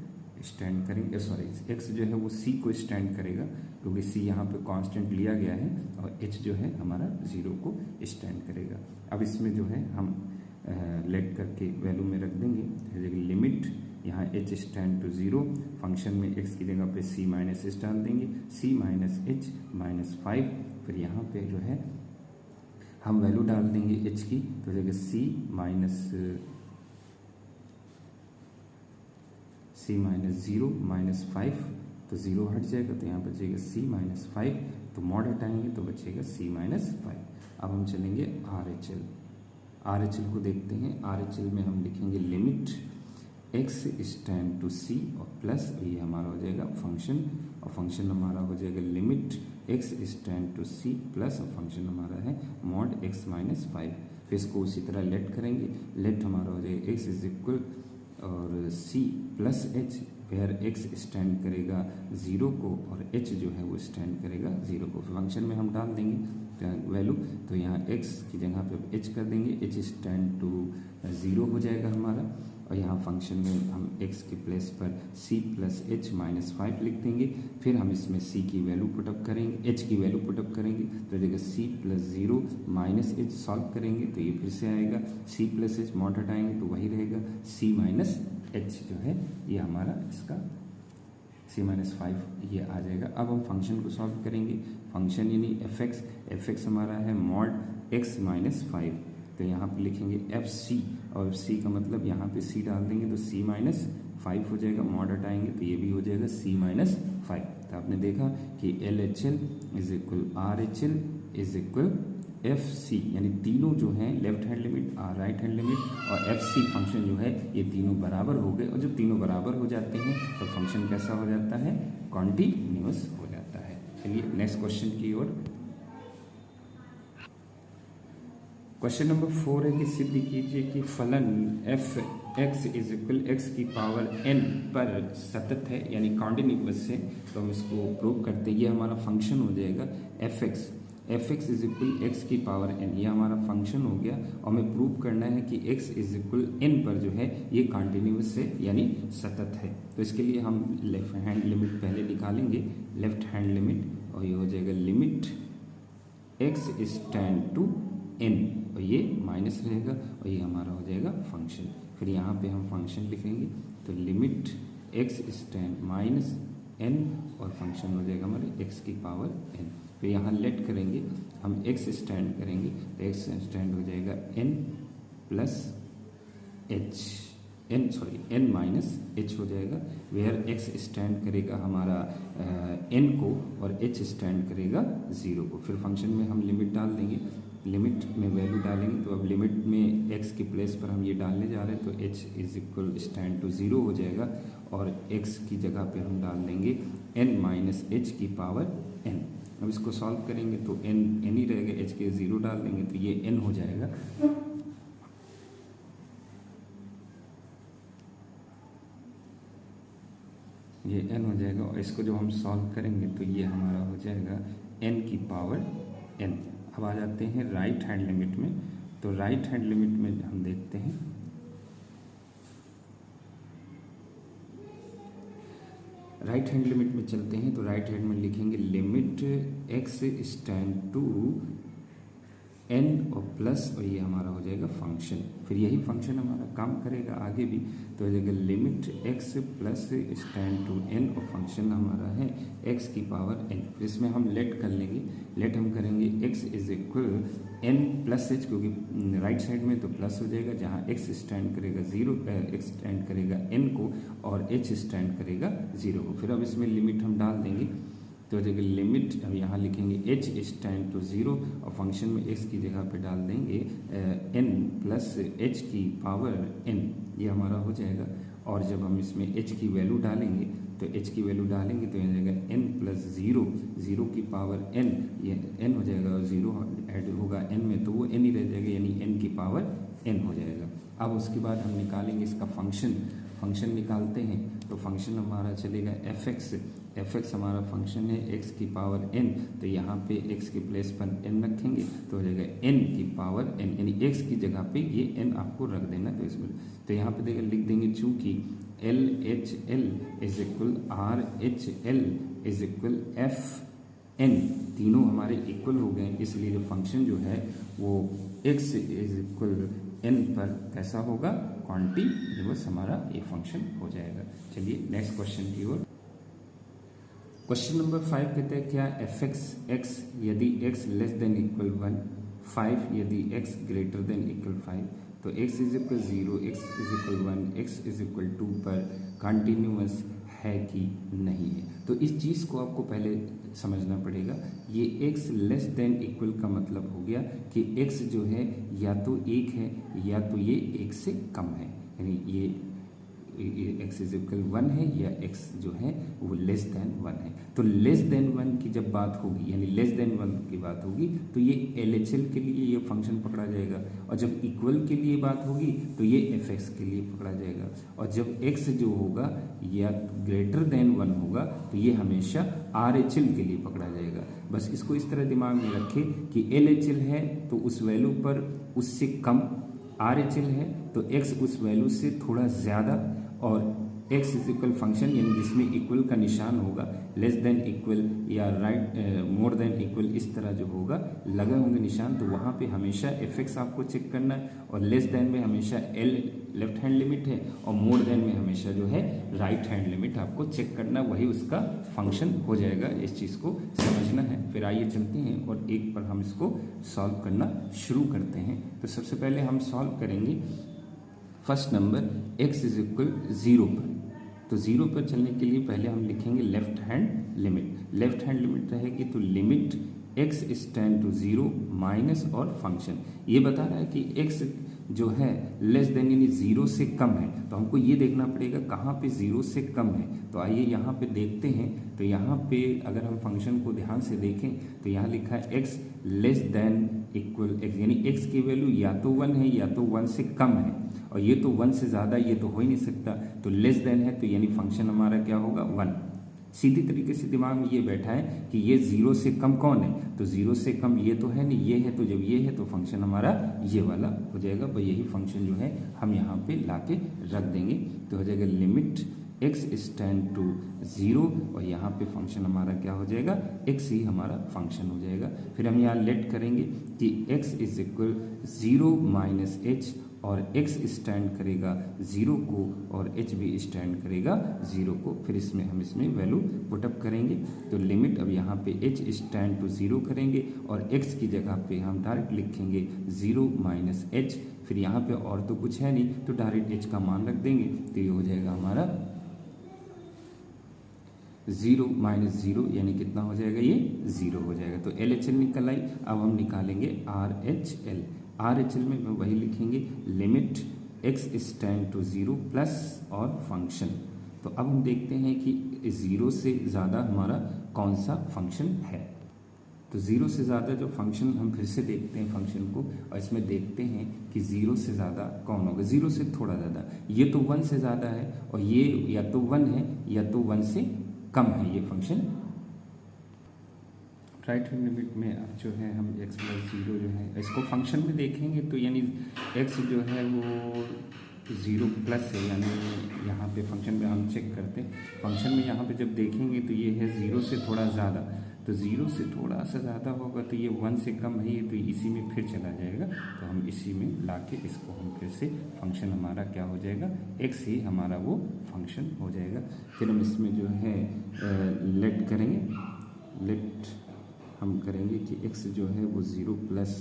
स्टैंड करेंगे, सॉरी x जो है वो c को स्टैंड करेगा क्योंकि c यहाँ पे कांस्टेंट लिया गया है और h जो है हमारा 0 को स्टैंड करेगा। अब इसमें जो है हम लेट करके वैल्यू में रख देंगे, लिमिट यहाँ h स्टैंड टू 0, फंक्शन में x की जगह पे c माइनस h डाल देंगे, c माइनस h माइनस 5, फिर यहाँ पे जो है हम वैल्यू डाल देंगे h की, तो जगह c माइनस 0 माइनस 5, तो 0 हट जाएगा तो यहाँ बचेगा c माइनस 5, तो मॉड हटाएंगे तो बचेगा c माइनस 5। अब हम चलेंगे RHL को देखते हैं। RHL में हम लिखेंगे limit x stand to c और प्लस, ये हमारा हो जाएगा फंक्शन, और फंक्शन हमारा हो जाएगा limit x stand to c plus, और फंक्शन हमारा है मॉड x माइनस 5। फिर इसको उसी तरह लेट करेंगे, लेट हमारा हो जाएगा x इज इक्वल और c plus h, where x stand करेगा 0 को और h जो है वो स्टैंड करेगा 0 को। फंक्शन में हम डाल देंगे वैल्यू, तो यहाँ x की जगह पे h कर देंगे, h स्टैंड टू 0 हो जाएगा हमारा, और यहाँ फंक्शन में हम x के प्लेस पर c प्लस एच माइनस 5 लिख देंगे। फिर हम इसमें c की वैल्यू पुटअप करेंगे, h की वैल्यू पुटअप करेंगे तो जगह c plus 0 minus H solve करेंगे तो ये फिर से आएगा c प्लस एच मॉड हटाएंगे तो वही रहेगा c माइनस एच जो है ये हमारा इसका c माइनस 5 ये आ जाएगा। अब हम फंक्शन को सॉल्व करेंगे। फंक्शन यानी एफ एक्स हमारा है मॉड x माइनस 5, तो यहाँ पे लिखेंगे एफ सी और एफ सी का मतलब यहाँ पे c डाल देंगे तो c माइनस 5 हो जाएगा, मॉड हटाएंगे तो ये भी हो जाएगा c माइनस 5। तो आपने देखा कि L H L is equal R H L is equal F C, यानी तीनों जो हैं लेफ्ट हैंड लिमिट और राइट हैंड लिमिट और एफ सी फंक्शन जो है ये तीनों बराबर हो गए। और जब तीनों बराबर हो जाते हैं तो फंक्शन कैसा हो जाता है, कॉन्टिन्यूअस हो जाता है। चलिए नेक्स्ट क्वेश्चन की ओर। क्वेश्चन नंबर 4 है कि सिद्ध कीजिए कि फलन F x is equal x की पावर n पर सतत है यानी कॉन्टिन्यूअस है। तो हम इसको प्रूव करते हैं। ये हमारा फंक्शन हो जाएगा F x is equal x की पावर n, ये हमारा फंक्शन हो गया। और हमें प्रूव करना है कि x इज इक्वल n पर जो है ये कॉन्टिन्यूअस है यानी सतत है। तो इसके लिए हम लेफ्ट हैंड लिमिट पहले निकालेंगे, लेफ्ट हैंड लिमिट, और ये हो जाएगा limit x is tend to n और ये माइनस रहेगा और ये हमारा हो जाएगा फंक्शन। फिर यहाँ पे हम फंक्शन लिखेंगे तो limit x is tend minus n और फंक्शन हो जाएगा हमारे x की पावर n। फिर यहाँ लेट करेंगे हम x स्टैंड करेंगे तो x स्टैंड हो जाएगा n plus h n minus h हो जाएगा, वेयर x स्टैंड करेगा हमारा n को और h स्टैंड करेगा 0 को। फिर फंक्शन में हम लिमिट डाल देंगे, लिमिट में वैल्यू डालेंगे तो अब लिमिट में x के प्लेस पर हम ये डालने जा रहे हैं तो h is equal stand to 0 हो जाएगा और x की जगह पे हम डाल देंगे n माइनस h की पावर n। अब इसको सॉल्व करेंगे तो n ही रहेगा, h के 0 डाल देंगे तो ये n हो जाएगा। ये n हो जाएगा और इसको जो हम सॉल्व करेंगे तो ये हमारा हो जाएगा n की पावर n। अब आ जाते हैं राइट हैंड लिमिट में। तो राइट हैंड लिमिट में हम देखते हैं राइट हैंड लिमिट में चलते हैं तो राइट हैंड में लिखेंगे limit x stand to n और प्लस और ये हमारा हो जाएगा फंक्शन। फिर यही फंक्शन हमारा काम करेगा आगे भी, तो हो जाएगा limit x plus stand to n और फंक्शन हमारा है x की पावर n। फिर इसमें हम लेट कर लेंगे, लेट हम करेंगे x is equal n plus h, क्योंकि राइट साइड में तो प्लस हो जाएगा, जहाँ x स्टैंड करेगा 0, x स्टैंड करेगा n को और h स्टैंड करेगा 0 को। फिर अब इसमें लिमिट हम डाल देंगे तो हो जाएगा लिमिट, अब यहाँ लिखेंगे h स्टैंड टू 0 और फंक्शन में x की जगह पे डाल देंगे n प्लस h की पावर n, ये हमारा हो जाएगा। और जब हम इसमें h की वैल्यू डालेंगे तो h की वैल्यू डालेंगे तो हो जाएगा n प्लस 0 की पावर n, ये n हो जाएगा और 0 ऐड होगा n में तो वो n ही रह जाएगा यानी n की पावर n हो जाएगा। अब उसके बाद हम निकालेंगे इसका फंक्शन निकालते हैं तो फंक्शन हमारा चलेगा एफ एक्स हमारा फंक्शन है x की पावर n, तो यहाँ पे x के प्लेस पर n रखेंगे तो हो जाएगा n की पावर n, यानी x की जगह पे ये n आपको रख देना। तो इसमें तो यहाँ पे देखिए लिख देंगे चूँकि L H L is equal R H L is equal F N, तीनों हमारे इक्वल हो गए, इसलिए जो फंक्शन जो है वो x इज इक्वल n पर कैसा होगा, कॉन्टिन्यूअस हमारा ये फंक्शन हो जाएगा। चलिए नेक्स्ट क्वेश्चन की ओर। क्वेश्चन नंबर 5 कहते हैं क्या एफ एक्स यदि x लेस देन इक्वल 1, 5 यदि x ग्रेटर देन इक्वल 5, तो x is equal 0, x is equal 1, x is equal 2 पर कॉन्टिन्यूअस है कि नहीं है। तो इस चीज़ को आपको पहले समझना पड़ेगा। ये x लेस देन इक्वल का मतलब हो गया कि x जो है या तो 1 है या तो ये 1 से कम है, यानी ये x इज इक्वल 1 है या x जो है वो लेस देन 1 है। तो लेस देन 1 की जब बात होगी यानी लेस देन 1 की बात होगी तो ये LHL के लिए ये फंक्शन पकड़ा जाएगा, और जब इक्वल के लिए बात होगी तो ये fx के लिए पकड़ा जाएगा, और जब x जो होगा या ग्रेटर देन 1 होगा तो ये हमेशा RHL के लिए पकड़ा जाएगा। बस इसको इस तरह दिमाग में रखें कि LHL है तो उस वैल्यू पर उससे कम आर एच एल है तो एक्स उस वैल्यू से थोड़ा ज़्यादा और एक्स इज इक्वल फंक्शन यानी जिसमें इक्वल का निशान होगा, लेस देन इक्वल या राइट मोर देन इक्वल इस तरह जो होगा लगे होंगे निशान, तो वहाँ पे हमेशा एफ एक्स आपको चेक करना है। और लेस देन में हमेशा एल लेफ्ट हैंड लिमिट है और मोर देन में हमेशा जो है राइट हैंड लिमिट आपको चेक करना, वही उसका फंक्शन हो जाएगा। इस चीज़ को समझना है। फिर आइए चलते हैं और एक पर हम इसको सॉल्व करना शुरू करते हैं। तो सबसे पहले हम सॉल्व करेंगे first number x is equal 0 पर। तो 0 पर चलने के लिए पहले हम लिखेंगे left hand limit. Left hand limit रहेगी तो limit x is tend to 0 minus और फंक्शन ये बता रहा है कि x जो है लेस देन यानी 0 से कम है, तो हमको ये देखना पड़ेगा कहाँ पे 0 से कम है। तो आइए यहाँ पे देखते हैं। तो यहाँ पे अगर हम फंक्शन को ध्यान से देखें तो यहाँ लिखा है x less than equal x, यानी x की वैल्यू या तो 1 है या तो 1 से कम है, और ये तो 1 से ज़्यादा ये तो हो ही नहीं सकता। तो लेस देन है तो यानी फंक्शन हमारा क्या होगा 1। सीधी तरीके से दिमाग में ये बैठा है कि ये 0 से कम कौन है, तो 0 से कम ये तो है नहीं, ये है, तो जब ये है तो फंक्शन हमारा ये वाला हो जाएगा। भाई यही फंक्शन जो है हम यहाँ पे लाके रख देंगे। तो हो जाएगा limit x is tend to 0 और यहाँ पे फंक्शन हमारा क्या हो जाएगा x ही हमारा फंक्शन हो जाएगा। फिर हम यहाँ लेट करेंगे कि x is equal 0 minus h और x स्टैंड करेगा 0 को और h भी स्टैंड करेगा 0 को। फिर इसमें हम इसमें वैल्यू पुटअप करेंगे। तो लिमिट अब यहाँ पे h स्टैंड टू 0 करेंगे और x की जगह पे हम डायरेक्ट लिखेंगे 0 माइनस h। फिर यहाँ पे और तो कुछ है नहीं तो डायरेक्ट h का मान रख देंगे। तो ये हो जाएगा हमारा 0 माइनस 0 यानी कितना हो जाएगा, ये 0 हो जाएगा। तो LHL निकल आई। अब हम निकालेंगे RHL। RHL में वही लिखेंगे limit x is tend to 0 plus और फंक्शन। तो अब हम देखते हैं कि 0 से ज़्यादा हमारा कौन सा फंक्शन है। तो 0 से ज़्यादा जो फंक्शन हम फिर से देखते हैं फंक्शन को और इसमें देखते हैं कि 0 से ज़्यादा कौन होगा। 0 से थोड़ा ज़्यादा, ये तो 1 से ज़्यादा है और ये या तो 1 है या तो 1 से कम है ये फंक्शन। राइट हैंड लिमिट में अब जो है हम x प्लस 0 जो है इसको फंक्शन में देखेंगे तो यानी x जो है वो 0 प्लस है, यानी यहाँ पे फंक्शन में हम चेक करते हैं। फंक्शन में यहाँ पे जब देखेंगे तो ये है 0 से थोड़ा ज़्यादा, तो 0 से थोड़ा सा ज़्यादा होगा तो ये 1 से कम है, ये तो इसी में फिर चला जाएगा। तो हम इसी में लाके इसको हम फिर से फंक्शन हमारा क्या हो जाएगा x ही हमारा वो फंक्शन हो जाएगा। फिर हम इसमें जो है लेट करेंगे। लेट हम करेंगे कि x जो है वो 0 प्लस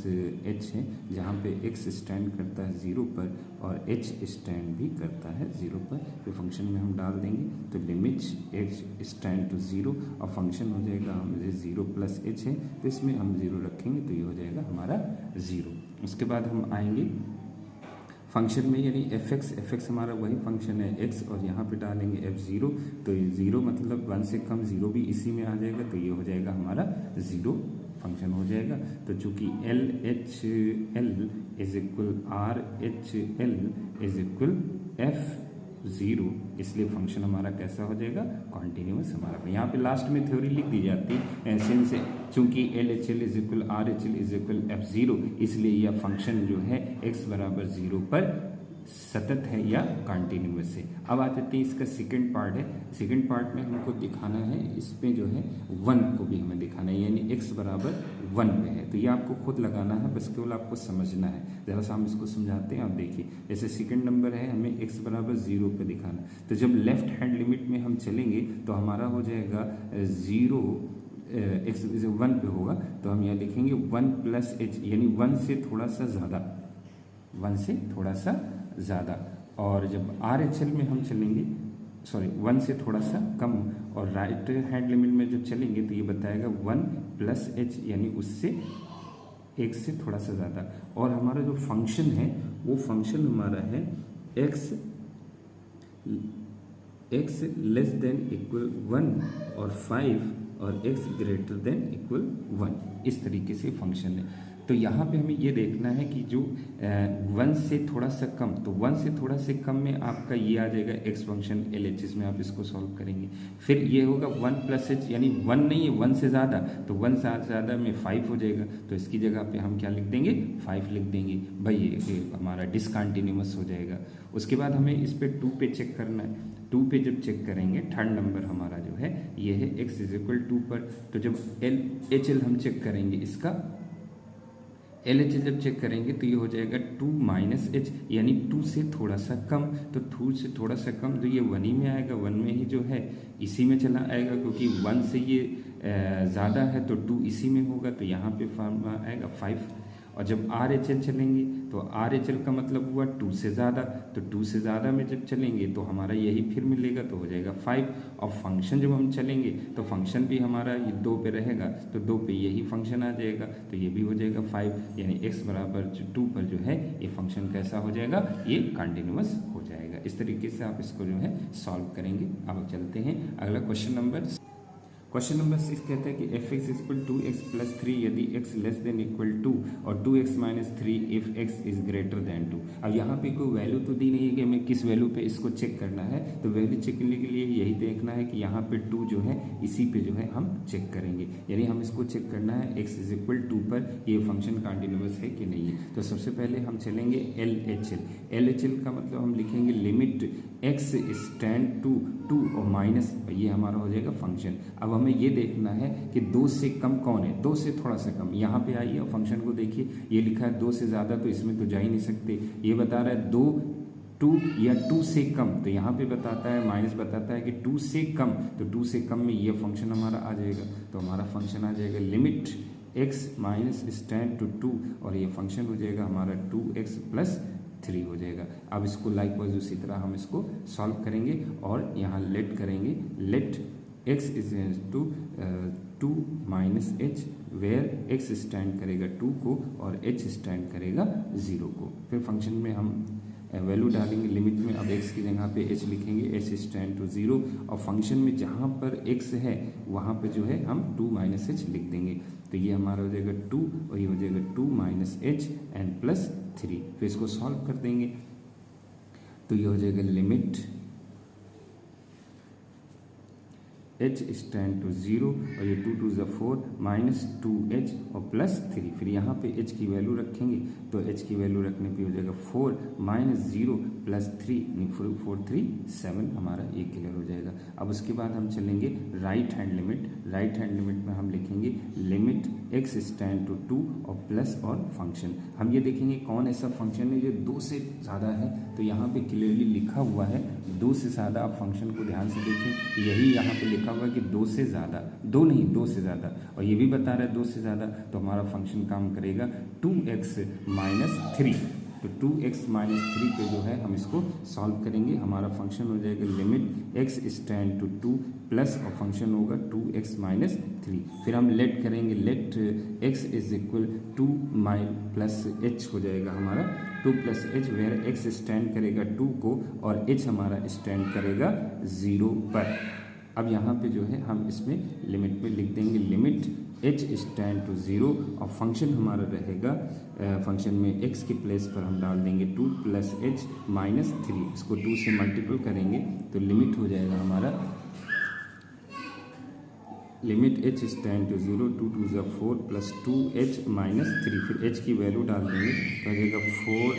h है, जहाँ पे x स्टैंड करता है 0 पर और h स्टैंड भी करता है 0 पर। तो फंक्शन में हम डाल देंगे तो लिमिट h स्टैंड टू 0 और फंक्शन हो जाएगा हमारे 0 प्लस h है, तो इसमें हम 0 रखेंगे तो ये हो जाएगा हमारा 0। उसके बाद हम आएंगे फंक्शन में, यानी एफ एक्स हमारा वही फंक्शन है x और यहाँ पे डालेंगे f0। तो 0 मतलब 1 से कम 0 भी इसी में आ जाएगा, तो ये हो जाएगा हमारा 0 फंक्शन हो जाएगा। तो चूँकि LHL is equal RHL is equal f0, इसलिए फंक्शन हमारा कैसा हो जाएगा कॉन्टिन्यूस हमारा। यहाँ पे लास्ट में थ्योरी लिख दी जाती है ऐसे से, चूँकि LHL is equal RHL is equal f0, इसलिए यह फंक्शन जो है x बराबर 0 पर सतत है या कॉन्टिन्यूस है। अब आ जाते हैं इसका सेकंड पार्ट है। सेकंड पार्ट में हमको दिखाना है, इसमें जो है 1 को भी हमें दिखाना है, यानी x बराबर 1 पे है। तो ये आपको खुद लगाना है, बस केवल आपको समझना है। ज़रा सा हम इसको समझाते हैं। आप देखिए जैसे सेकंड नंबर है, हमें x बराबर 0 पे दिखाना। तो जब लेफ्ट हैंड लिमिट में हम चलेंगे तो हमारा हो जाएगा 0 x 1 पे होगा, तो हम यहाँ लिखेंगे 1 प्लस h, यानी 1 से थोड़ा सा ज़्यादा, 1 से थोड़ा सा ज़्यादा। और जब RHL में हम चलेंगे 1 से थोड़ा सा कम और राइट हैंड लिमिट में जब चलेंगे तो ये बताएगा 1 प्लस h, यानी उससे 1 से थोड़ा सा ज़्यादा। और हमारा जो फंक्शन है वो फंक्शन हमारा है x लेस देन इक्वल 1 और 5 और x ग्रेटर देन इक्वल 1, इस तरीके से फंक्शन है। तो यहाँ पे हमें ये देखना है कि जो 1 से थोड़ा सा कम, तो 1 से थोड़ा से कम में आपका ये आ जाएगा एक्स फंक्शन LHS में आप इसको सॉल्व करेंगे। फिर ये होगा 1 + h, यानी 1 नहीं है 1 से ज़्यादा, तो 1 से ज़्यादा में 5 हो जाएगा, तो इसकी जगह पे हम क्या लिख देंगे 5 लिख देंगे भाई, ये हमारा डिसकंटिन्यूअस हो जाएगा। उसके बाद हमें इस पे 2 पे चेक करना है। 2 पे जब चेक करेंगे, थर्ड नंबर हमारा जो है ये है x = 2 पर, तो जब LHL हम चेक करेंगे, इसका LHL जब चेक करेंगे तो ये हो जाएगा 2 - h, यानी 2 से थोड़ा सा कम, तो 2 से थोड़ा सा कम तो ये 1 ही में आएगा, 1 में ही जो है इसी में चला आएगा, क्योंकि 1 से ये ज़्यादा है तो 2 इसी में होगा, तो यहाँ पे फॉर्मूला आएगा 5। और जब RHL चलेंगे तो RHL का मतलब हुआ 2 से ज़्यादा, तो 2 से ज़्यादा में जब चलेंगे तो हमारा यही फिर मिलेगा, तो हो जाएगा 5। और फंक्शन जब हम चलेंगे तो फंक्शन भी हमारा ये 2 पे रहेगा, तो 2 पे यही फंक्शन आ जाएगा, तो ये भी हो जाएगा 5, यानी x = 2 पर जो है ये फंक्शन कैसा हो जाएगा, ये कंटिन्यूअस हो जाएगा। इस तरीके से आप इसको जो है सॉल्व करेंगे। अब चलते हैं अगला क्वेश्चन नंबर 6 कहता है कि fx = 2x + 3 यदि x <= 2 और 2x - 3 इफ x > 2। अब यहाँ पे कोई वैल्यू तो दी नहीं है कि हमें किस वैल्यू पे इसको चेक करना है, तो वैल्यू चेक करने के लिए यही देखना है कि यहाँ पे 2 जो है इसी पे जो है हम चेक करेंगे, यानी हम इसको चेक करना है x = 2 पर ये फंक्शन कंटिन्यूअस है कि नहीं है। तो सबसे पहले हम चलेंगे LHL का मतलब हम लिखेंगे लिमिट x टेंड टू 2 और माइनस, ये हमारा हो जाएगा फंक्शन। अब हमें ये देखना है कि 2 से कम कौन है, 2 से थोड़ा सा कम। यहाँ पे आइए फंक्शन को देखिए, ये लिखा है 2 से ज़्यादा, तो इसमें तो जा ही नहीं सकते। ये बता रहा है 2 या 2 से कम, तो यहाँ पे बताता है माइनस, बताता है कि 2 से कम, तो 2 से कम में ये फंक्शन हमारा आ जाएगा, तो हमारा फंक्शन आ जाएगा लिमिट x टेंड टू 2 और ये फंक्शन हो जाएगा हमारा 2x + 3 हो जाएगा। अब इसको लाइकवाइज उसी तरह हम इसको सॉल्व करेंगे और यहाँ लेट करेंगे, let x = 2 - h, where x stand करेगा 2 को और h स्टैंड करेगा 0 को। फिर फंक्शन में हम वैल्यू डालेंगे लिमिट में, अब x की जगह पे h लिखेंगे, h टेंड टू 0, और फंक्शन में जहाँ पर x है वहाँ पे जो है हम 2 - h लिख देंगे, तो ये हमारा हो जाएगा 2 और ये हो जाएगा 2 - h एंड +3। फिर इसको सॉल्व कर देंगे, तो ये हो जाएगा लिमिट h टेंड टू 0 और ये 2 × 4 -2h और +3। फिर यहाँ पे h की वैल्यू रखेंगे, तो h की वैल्यू रखने पे हो जाएगा 4 - 0 +3, 4 3 7 हमारा ये क्लियर हो जाएगा। अब उसके बाद हम चलेंगे right hand limit. Right hand limit में हम लिखेंगे लिमिट x टेंड टू 2 और प्लस और फंक्शन। हम ये देखेंगे कौन ऐसा फंक्शन है जो 2 से ज़्यादा है, तो यहाँ पे क्लियरली लिखा हुआ है 2 से ज़्यादा। आप फंक्शन को ध्यान से देखें, यही यहाँ पे लिखा हुआ है कि 2 से ज़्यादा, 2 नहीं 2 से ज़्यादा, और ये भी बता रहा है 2 से ज़्यादा, तो हमारा फंक्शन काम करेगा 2x - 3। तो 2x - 3 पे जो है हम इसको सॉल्व करेंगे, हमारा फंक्शन हो जाएगा limit x tend to 2 plus और फंक्शन होगा 2x - 3। फिर हम लेट करेंगे, लेट x = 2 + h हो जाएगा हमारा 2 + h, वेयर x स्टैंड करेगा 2 को और h हमारा स्टैंड करेगा 0 पर। अब यहाँ पे जो है हम इसमें लिमिट में लिख देंगे लिमिट h टेंड टू 0 और फंक्शन हमारा रहेगा, फंक्शन में x के प्लेस पर हम डाल देंगे 2 + h - 3, इसको 2 से मल्टीपल करेंगे तो लिमिट हो जाएगा हमारा limit h tend to 0 2 × 4 + 2h - 3। फिर h की वैल्यू डाल देंगे तो हो जाएगा 4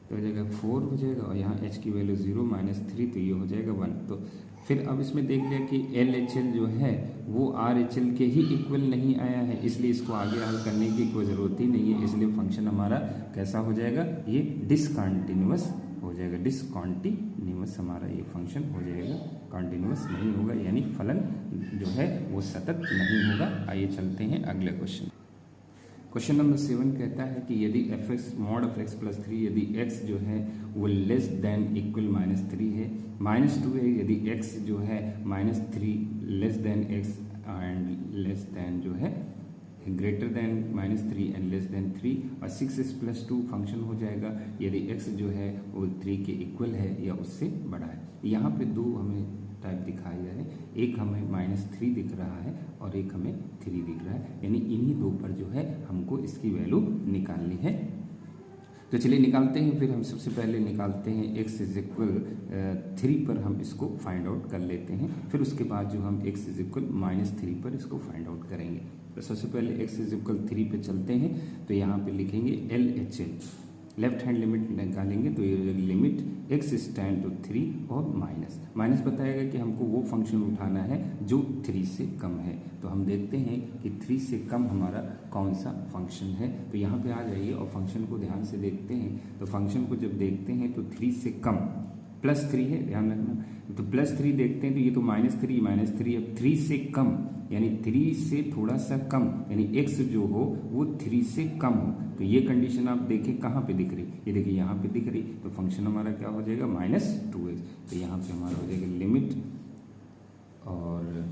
तो हो जाएगा 4 हो जाएगा, और यहाँ h की वैल्यू 0 - 3, तो ये हो जाएगा 1। तो फिर अब इसमें देख लिया कि LHL जो है वो RHL के ही इक्वल नहीं आया है, इसलिए इसको आगे हल करने की कोई ज़रूरत ही नहीं है, इसलिए फंक्शन हमारा कैसा हो जाएगा, ये डिसकंटिन्यूअस हो जाएगा। डिसकंटिन्यूअस हमारा ये फंक्शन हो जाएगा, कंटिन्यूअस नहीं होगा, यानी फलन जो है वो सतत नहीं होगा। आइए चलते हैं अगले क्वेश्चन नंबर 7 कहता है कि यदि fx mod of x + 3 यदि x जो है वो लेस देन इक्वल -3 है, -2 है यदि x जो है -3 less than x and less than जो है greater than -3 and less than 3, और 6x + 2 फंक्शन हो जाएगा यदि x जो है वो 3 के इक्वल है या उससे बड़ा है। यहाँ पे दो हमें टाइप दिखाए जा रहे हैं। एक हमें -3 दिख रहा है और एक हमें 3 दिख रहा है, यानी इन्हीं दो पर जो है हमको इसकी वैल्यू निकालनी है। तो चलिए निकालते हैं। फिर हम सबसे पहले निकालते हैं x इज इक्वल 3 पर हम इसको फाइंड आउट कर लेते हैं। फिर उसके बाद जो हम x इज इक्वल -3 पर इसको फाइंड आउट करेंगे। तो सबसे पहले x इज इक्वल 3 पे चलते हैं। तो यहाँ पे लिखेंगे LHL, लेफ्ट हैंड लिमिट निकालेंगे तो ये लिमिट x स्टैंड टू 3 और माइनस बताएगा कि हमको वो फंक्शन उठाना है जो 3 से कम है। तो हम देखते हैं कि 3 से कम हमारा कौन सा फंक्शन है। तो यहाँ पे आ जाइए और फंक्शन को ध्यान से देखते हैं। तो फंक्शन को जब देखते हैं तो 3 से कम +3 है, ध्यान रखना। तो +3 देखते हैं तो ये तो -3 अब 3 से कम यानी 3 से थोड़ा सा कम यानी x जो हो वो 3 से कम हो। तो ये कंडीशन आप देखें कहाँ पे दिख रही, ये देखिए यहाँ पे दिख रही। तो फंक्शन हमारा क्या हो जाएगा -2x। तो यहाँ पे हमारा हो जाएगा लिमिट और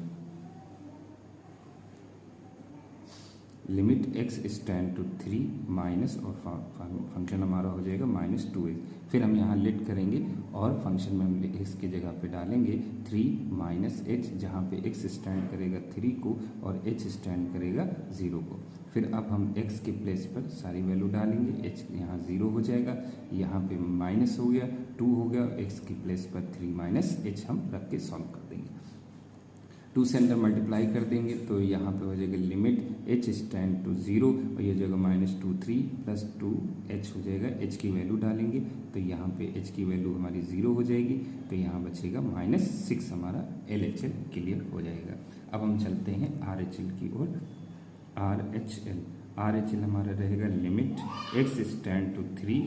limit x stand to 3 minus और फंक्शन हमारा हो जाएगा -2x। फिर हम यहाँ लेट करेंगे और फंक्शन में हम x की जगह पे डालेंगे 3 - h, जहाँ पे x स्टैंड करेगा 3 को और h स्टैंड करेगा 0 को। फिर अब हम x के प्लेस पर सारी वैल्यू डालेंगे। h यहाँ 0 हो जाएगा, यहाँ पे माइनस हो गया, 2 हो गया, x के प्लेस पर 3 - h हम रख के सॉल्व कर देंगे। 2 से अंदर मल्टीप्लाई कर देंगे तो यहाँ पे हो जाएगा लिमिट h स्टैंड टू 0 और ये हो जाएगा -2 3 + 2h हो जाएगा। h की वैल्यू डालेंगे तो यहाँ पे h की वैल्यू हमारी 0 हो जाएगी। तो यहाँ बचेगा -6, हमारा LHL क्लियर हो जाएगा। अब हम चलते हैं RHL की ओर। RHL हमारा रहेगा limit x stand to 3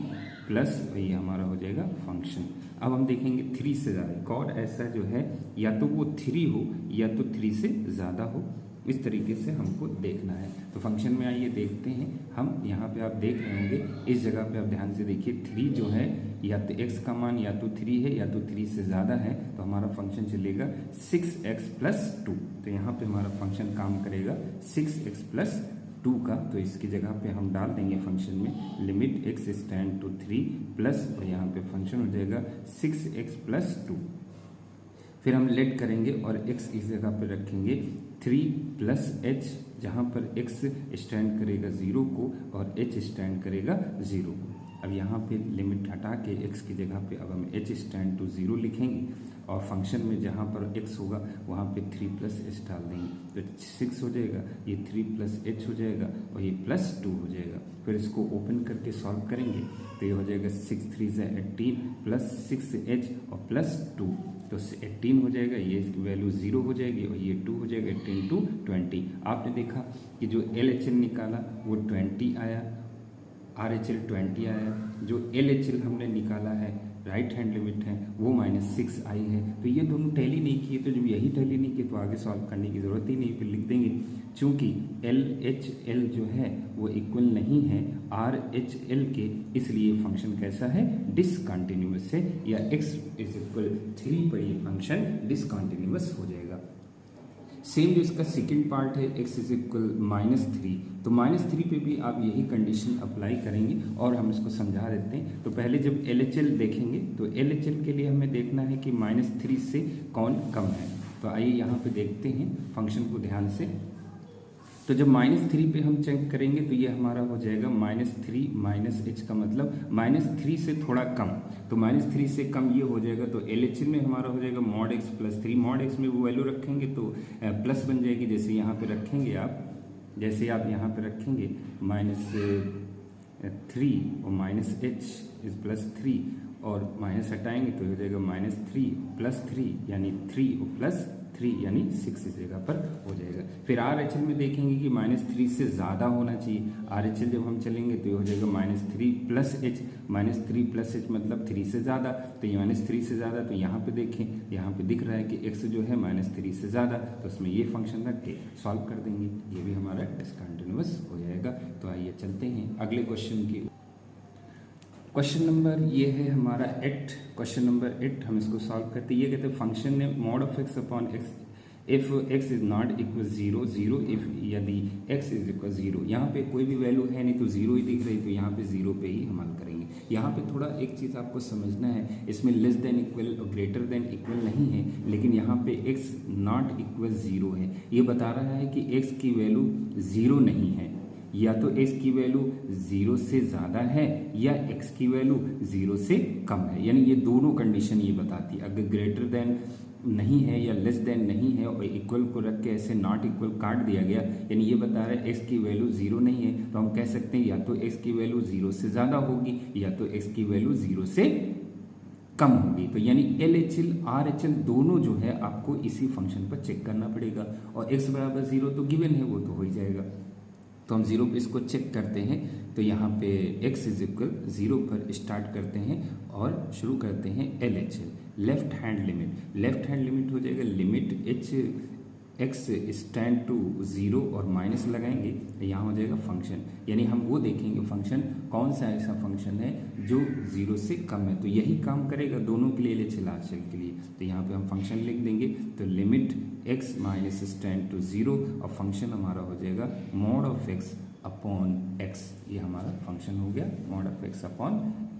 plus ये हमारा हो जाएगा फंक्शन। अब हम देखेंगे 3 से ज़्यादा, एक और ऐसा जो है या तो वो 3 हो या तो 3 से ज़्यादा हो, इस तरीके से हमको देखना है। तो फंक्शन में आइए देखते हैं हम। यहाँ पे आप देख रहे होंगे, इस जगह पे आप ध्यान से देखिए 3 जो है या तो x का मान या तो 3 है या तो 3 से ज़्यादा है। तो हमारा फंक्शन चलेगा 6x + 2। तो यहाँ पे हमारा फंक्शन काम करेगा 6x + 2 का। तो इसकी जगह पे हम डाल देंगे फंक्शन में limit x stand to 3 plus और यहाँ पे फंक्शन हो जाएगा 6x + 2। फिर हम लेट करेंगे और x इस जगह पे रखेंगे 3 + h, जहाँ पर x स्टैंड करेगा 0 को और h स्टैंड करेगा 0 को। अब यहाँ पे लिमिट हटा के x की जगह पे अब हम h स्टैंड टू 0 लिखेंगे और फंक्शन में जहाँ पर x होगा वहाँ पे 3 + h डाल देंगे तो 6 हो जाएगा, ये 3 + h हो जाएगा और ये +2 हो जाएगा। फिर इसको ओपन करके सॉल्व करेंगे तो ये हो जाएगा 6 3 = 18 + 6h और +2 तो 18 हो जाएगा। ये इसकी वैल्यू 0 हो जाएगी और ये 2 हो जाएगा। 18 × 20 आपने देखा कि जो LHL निकाला वो 20 आया, RHL 20 आया। जो LHL हमने निकाला है राइट हैंड लिमिट है वो -6 आई है। तो ये दोनों टैली नहीं किए, तो जब यही टैली नहीं किए तो आगे सॉल्व करने की ज़रूरत ही नहीं, फिर लिख देंगे। चूँकि LHL जो है वो इक्वल नहीं है RHL के, इसलिए फंक्शन कैसा है, डिसकंटिन्यूअस है, या x = 3 पर ये फंक्शन डिसकंटिन्यूअस हो जाएगा। सेम जो इसका सेकंड पार्ट है x = -3, तो -3 पे भी आप यही कंडीशन अप्लाई करेंगे और हम इसको समझा देते हैं। तो पहले जब LHL देखेंगे तो LHL के लिए हमें देखना है कि -3 से कौन कम है। तो आइए यहाँ पे देखते हैं फंक्शन को ध्यान से। तो जब -3 पे हम चेक करेंगे तो ये हमारा हो जाएगा -3 - h का मतलब -3 से थोड़ा कम। तो -3 से कम ये हो जाएगा तो LHL में हमारा हो जाएगा mod x + 3। mod x में वो वैल्यू रखेंगे तो प्लस बन जाएगी, जैसे यहाँ पे रखेंगे आप, जैसे आप यहाँ पे रखेंगे -3 और -h +3 और माइनस हटाएंगे तो हो जाएगा -3 + 3 यानी 3 और +3 यानी 6 इस जगह पर हो जाएगा। फिर RHL में देखेंगे कि -3 से ज़्यादा होना चाहिए। RHL जब हम चलेंगे तो ये हो जाएगा -3 + h, -3 + h मतलब 3 से ज़्यादा। तो ये -3 से ज़्यादा, तो यहाँ पे देखें, यहाँ पे दिख रहा है कि x जो है -3 से ज़्यादा, तो उसमें ये फंक्शन रख के सॉल्व कर देंगे, ये भी हमारा डिसकंटिन्यूअस हो जाएगा। तो आइए चलते हैं अगले क्वेश्चन की। क्वेश्चन नंबर ये है हमारा 8। क्वेश्चन नंबर 8 हम इसको सॉल्व करते हैं। ये कहते हैं फंक्शन ने mod of x / x if x is not equal zero, zero if यदि x इज इक्वल ज़ीरो, यहाँ पे कोई भी वैल्यू है नहीं तो ज़ीरो ही दिख रही, तो यहाँ पे ज़ीरो पे ही हम हल करेंगे। यहाँ पे थोड़ा एक चीज़ आपको समझना है, इसमें लेस देन इक्वल और ग्रेटर देन इक्वल नहीं है, लेकिन यहाँ पे x नॉट इक्वल ज़ीरो है। ये बता रहा है कि x की वैल्यू ज़ीरो नहीं है, या तो x की वैल्यू ज़ीरो से ज़्यादा है या x की वैल्यू ज़ीरो से कम है, यानी ये दोनों कंडीशन ये बताती है। अगर ग्रेटर देन नहीं है या लेस देन नहीं है और इक्वल को रख के ऐसे नॉट इक्वल काट दिया गया, यानी ये बता रहा है x की वैल्यू ज़ीरो नहीं है, तो हम कह सकते हैं या तो x की वैल्यू ज़ीरो से ज़्यादा होगी या तो x की वैल्यू ज़ीरो से कम होगी। तो यानी LHL RHL दोनों जो है आपको इसी फंक्शन पर चेक करना पड़ेगा, और x बराबर ज़ीरो तो गिवन है, वो तो हो ही जाएगा। तो हम ज़ीरो पे इसको चेक करते हैं, तो यहाँ पे x इज इक्वल ज़ीरो पर स्टार्ट करते हैं और शुरू करते हैं LHL left hand limit. Left hand limit हो जाएगा limit x stand to zero और माइनस लगाएंगे, तो यहाँ हो जाएगा फंक्शन, यानी हम वो देखेंगे फंक्शन कौन सा ऐसा फंक्शन है जो ज़ीरो से कम है, तो यही काम करेगा दोनों के लिए, LHL RHL के लिए। तो यहाँ पे हम फंक्शन लिख देंगे, तो limit x minus stand to zero और फंक्शन हमारा हो जाएगा mod of x upon x, ये हमारा फंक्शन हो गया mod of x upon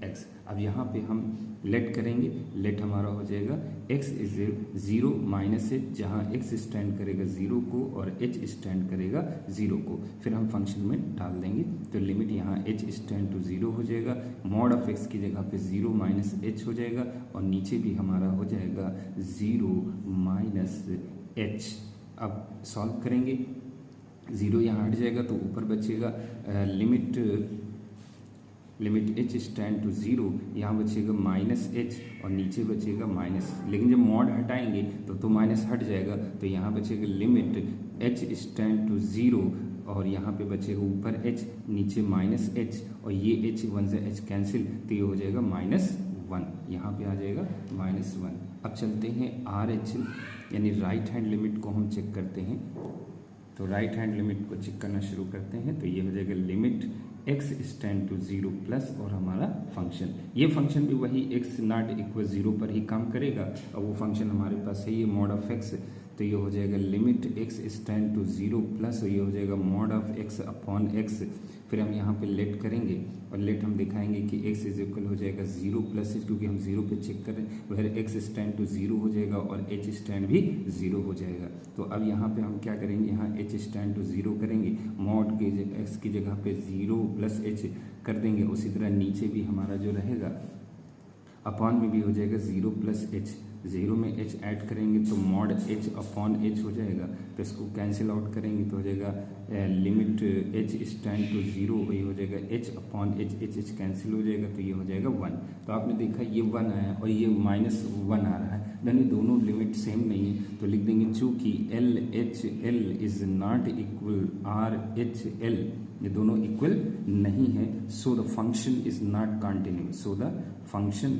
x। अब यहाँ पे हम लेट करेंगे, लेट हमारा हो जाएगा x is zero minus h, जहाँ x स्टैंड करेगा ज़ीरो को और h स्टैंड करेगा ज़ीरो को, फिर हम फंक्शन में डाल देंगे, तो लिमिट यहाँ h स्टैंड टू ज़ीरो हो जाएगा, मॉड ऑफ x की जगह पे ज़ीरो माइनस h हो जाएगा, और नीचे भी हमारा हो जाएगा ज़ीरो माइनस h। अब सॉल्व करेंगे, ज़ीरो यहाँ हट जाएगा तो ऊपर बचेगा limit h stand to zero, यहाँ बचेगा माइनस h और नीचे बचेगा माइनस, लेकिन जब मॉड हटाएंगे तो माइनस हट जाएगा, तो यहाँ बचेगा limit h stand to zero और यहाँ पे बचेगा ऊपर h नीचे माइनस h, और ये h वन से h कैंसिल, तो ये हो जाएगा माइनस वन, यहाँ पे आ जाएगा माइनस वन। अब चलते हैं RHL यानी राइट हैंड लिमिट को हम चेक करते हैं, तो राइट हैंड लिमिट को चेक करना शुरू करते हैं, तो ये हो जाएगा limit x stand to zero plus और हमारा फंक्शन, ये फंक्शन भी वही x नॉट इक्वल ज़ीरो पर ही काम करेगा, और वो फंक्शन हमारे पास है ये मॉड ऑफ x, तो ये हो जाएगा limit x stand to zero plus, और ये हो जाएगा mod of x upon x। फिर हम यहाँ पे लेट करेंगे और लेट हम दिखाएंगे कि x इज इक्वल हो जाएगा ज़ीरो प्लस h, क्योंकि हम ज़ीरो पे चेक कर रहे हैं, वह x स्टैंड टू ज़ीरो हो जाएगा और h स्टैंड भी ज़ीरो हो जाएगा। तो अब यहाँ पे हम क्या करेंगे, यहाँ h स्टैंड टू ज़ीरो करेंगे, मॉड के x की जगह पे ज़ीरो प्लस h कर देंगे, उसी तरह नीचे भी हमारा जो रहेगा अपॉन में भी हो जाएगा ज़ीरो प्लस h, ज़ीरो में h ऐड करेंगे तो मॉड h अपॉन h हो जाएगा, तो इसको कैंसिल आउट करेंगे तो हो जाएगा limit h stand to zero, ये हो जाएगा h अपॉन h कैंसिल हो जाएगा, तो ये हो जाएगा वन। तो आपने देखा ये वन आया और ये माइनस वन आ रहा है, यानी दोनों लिमिट सेम नहीं है, तो लिख देंगे चूँकि LHL is not equal RHL, ये दोनों इक्वल नहीं है, so the function is not continuous, so the function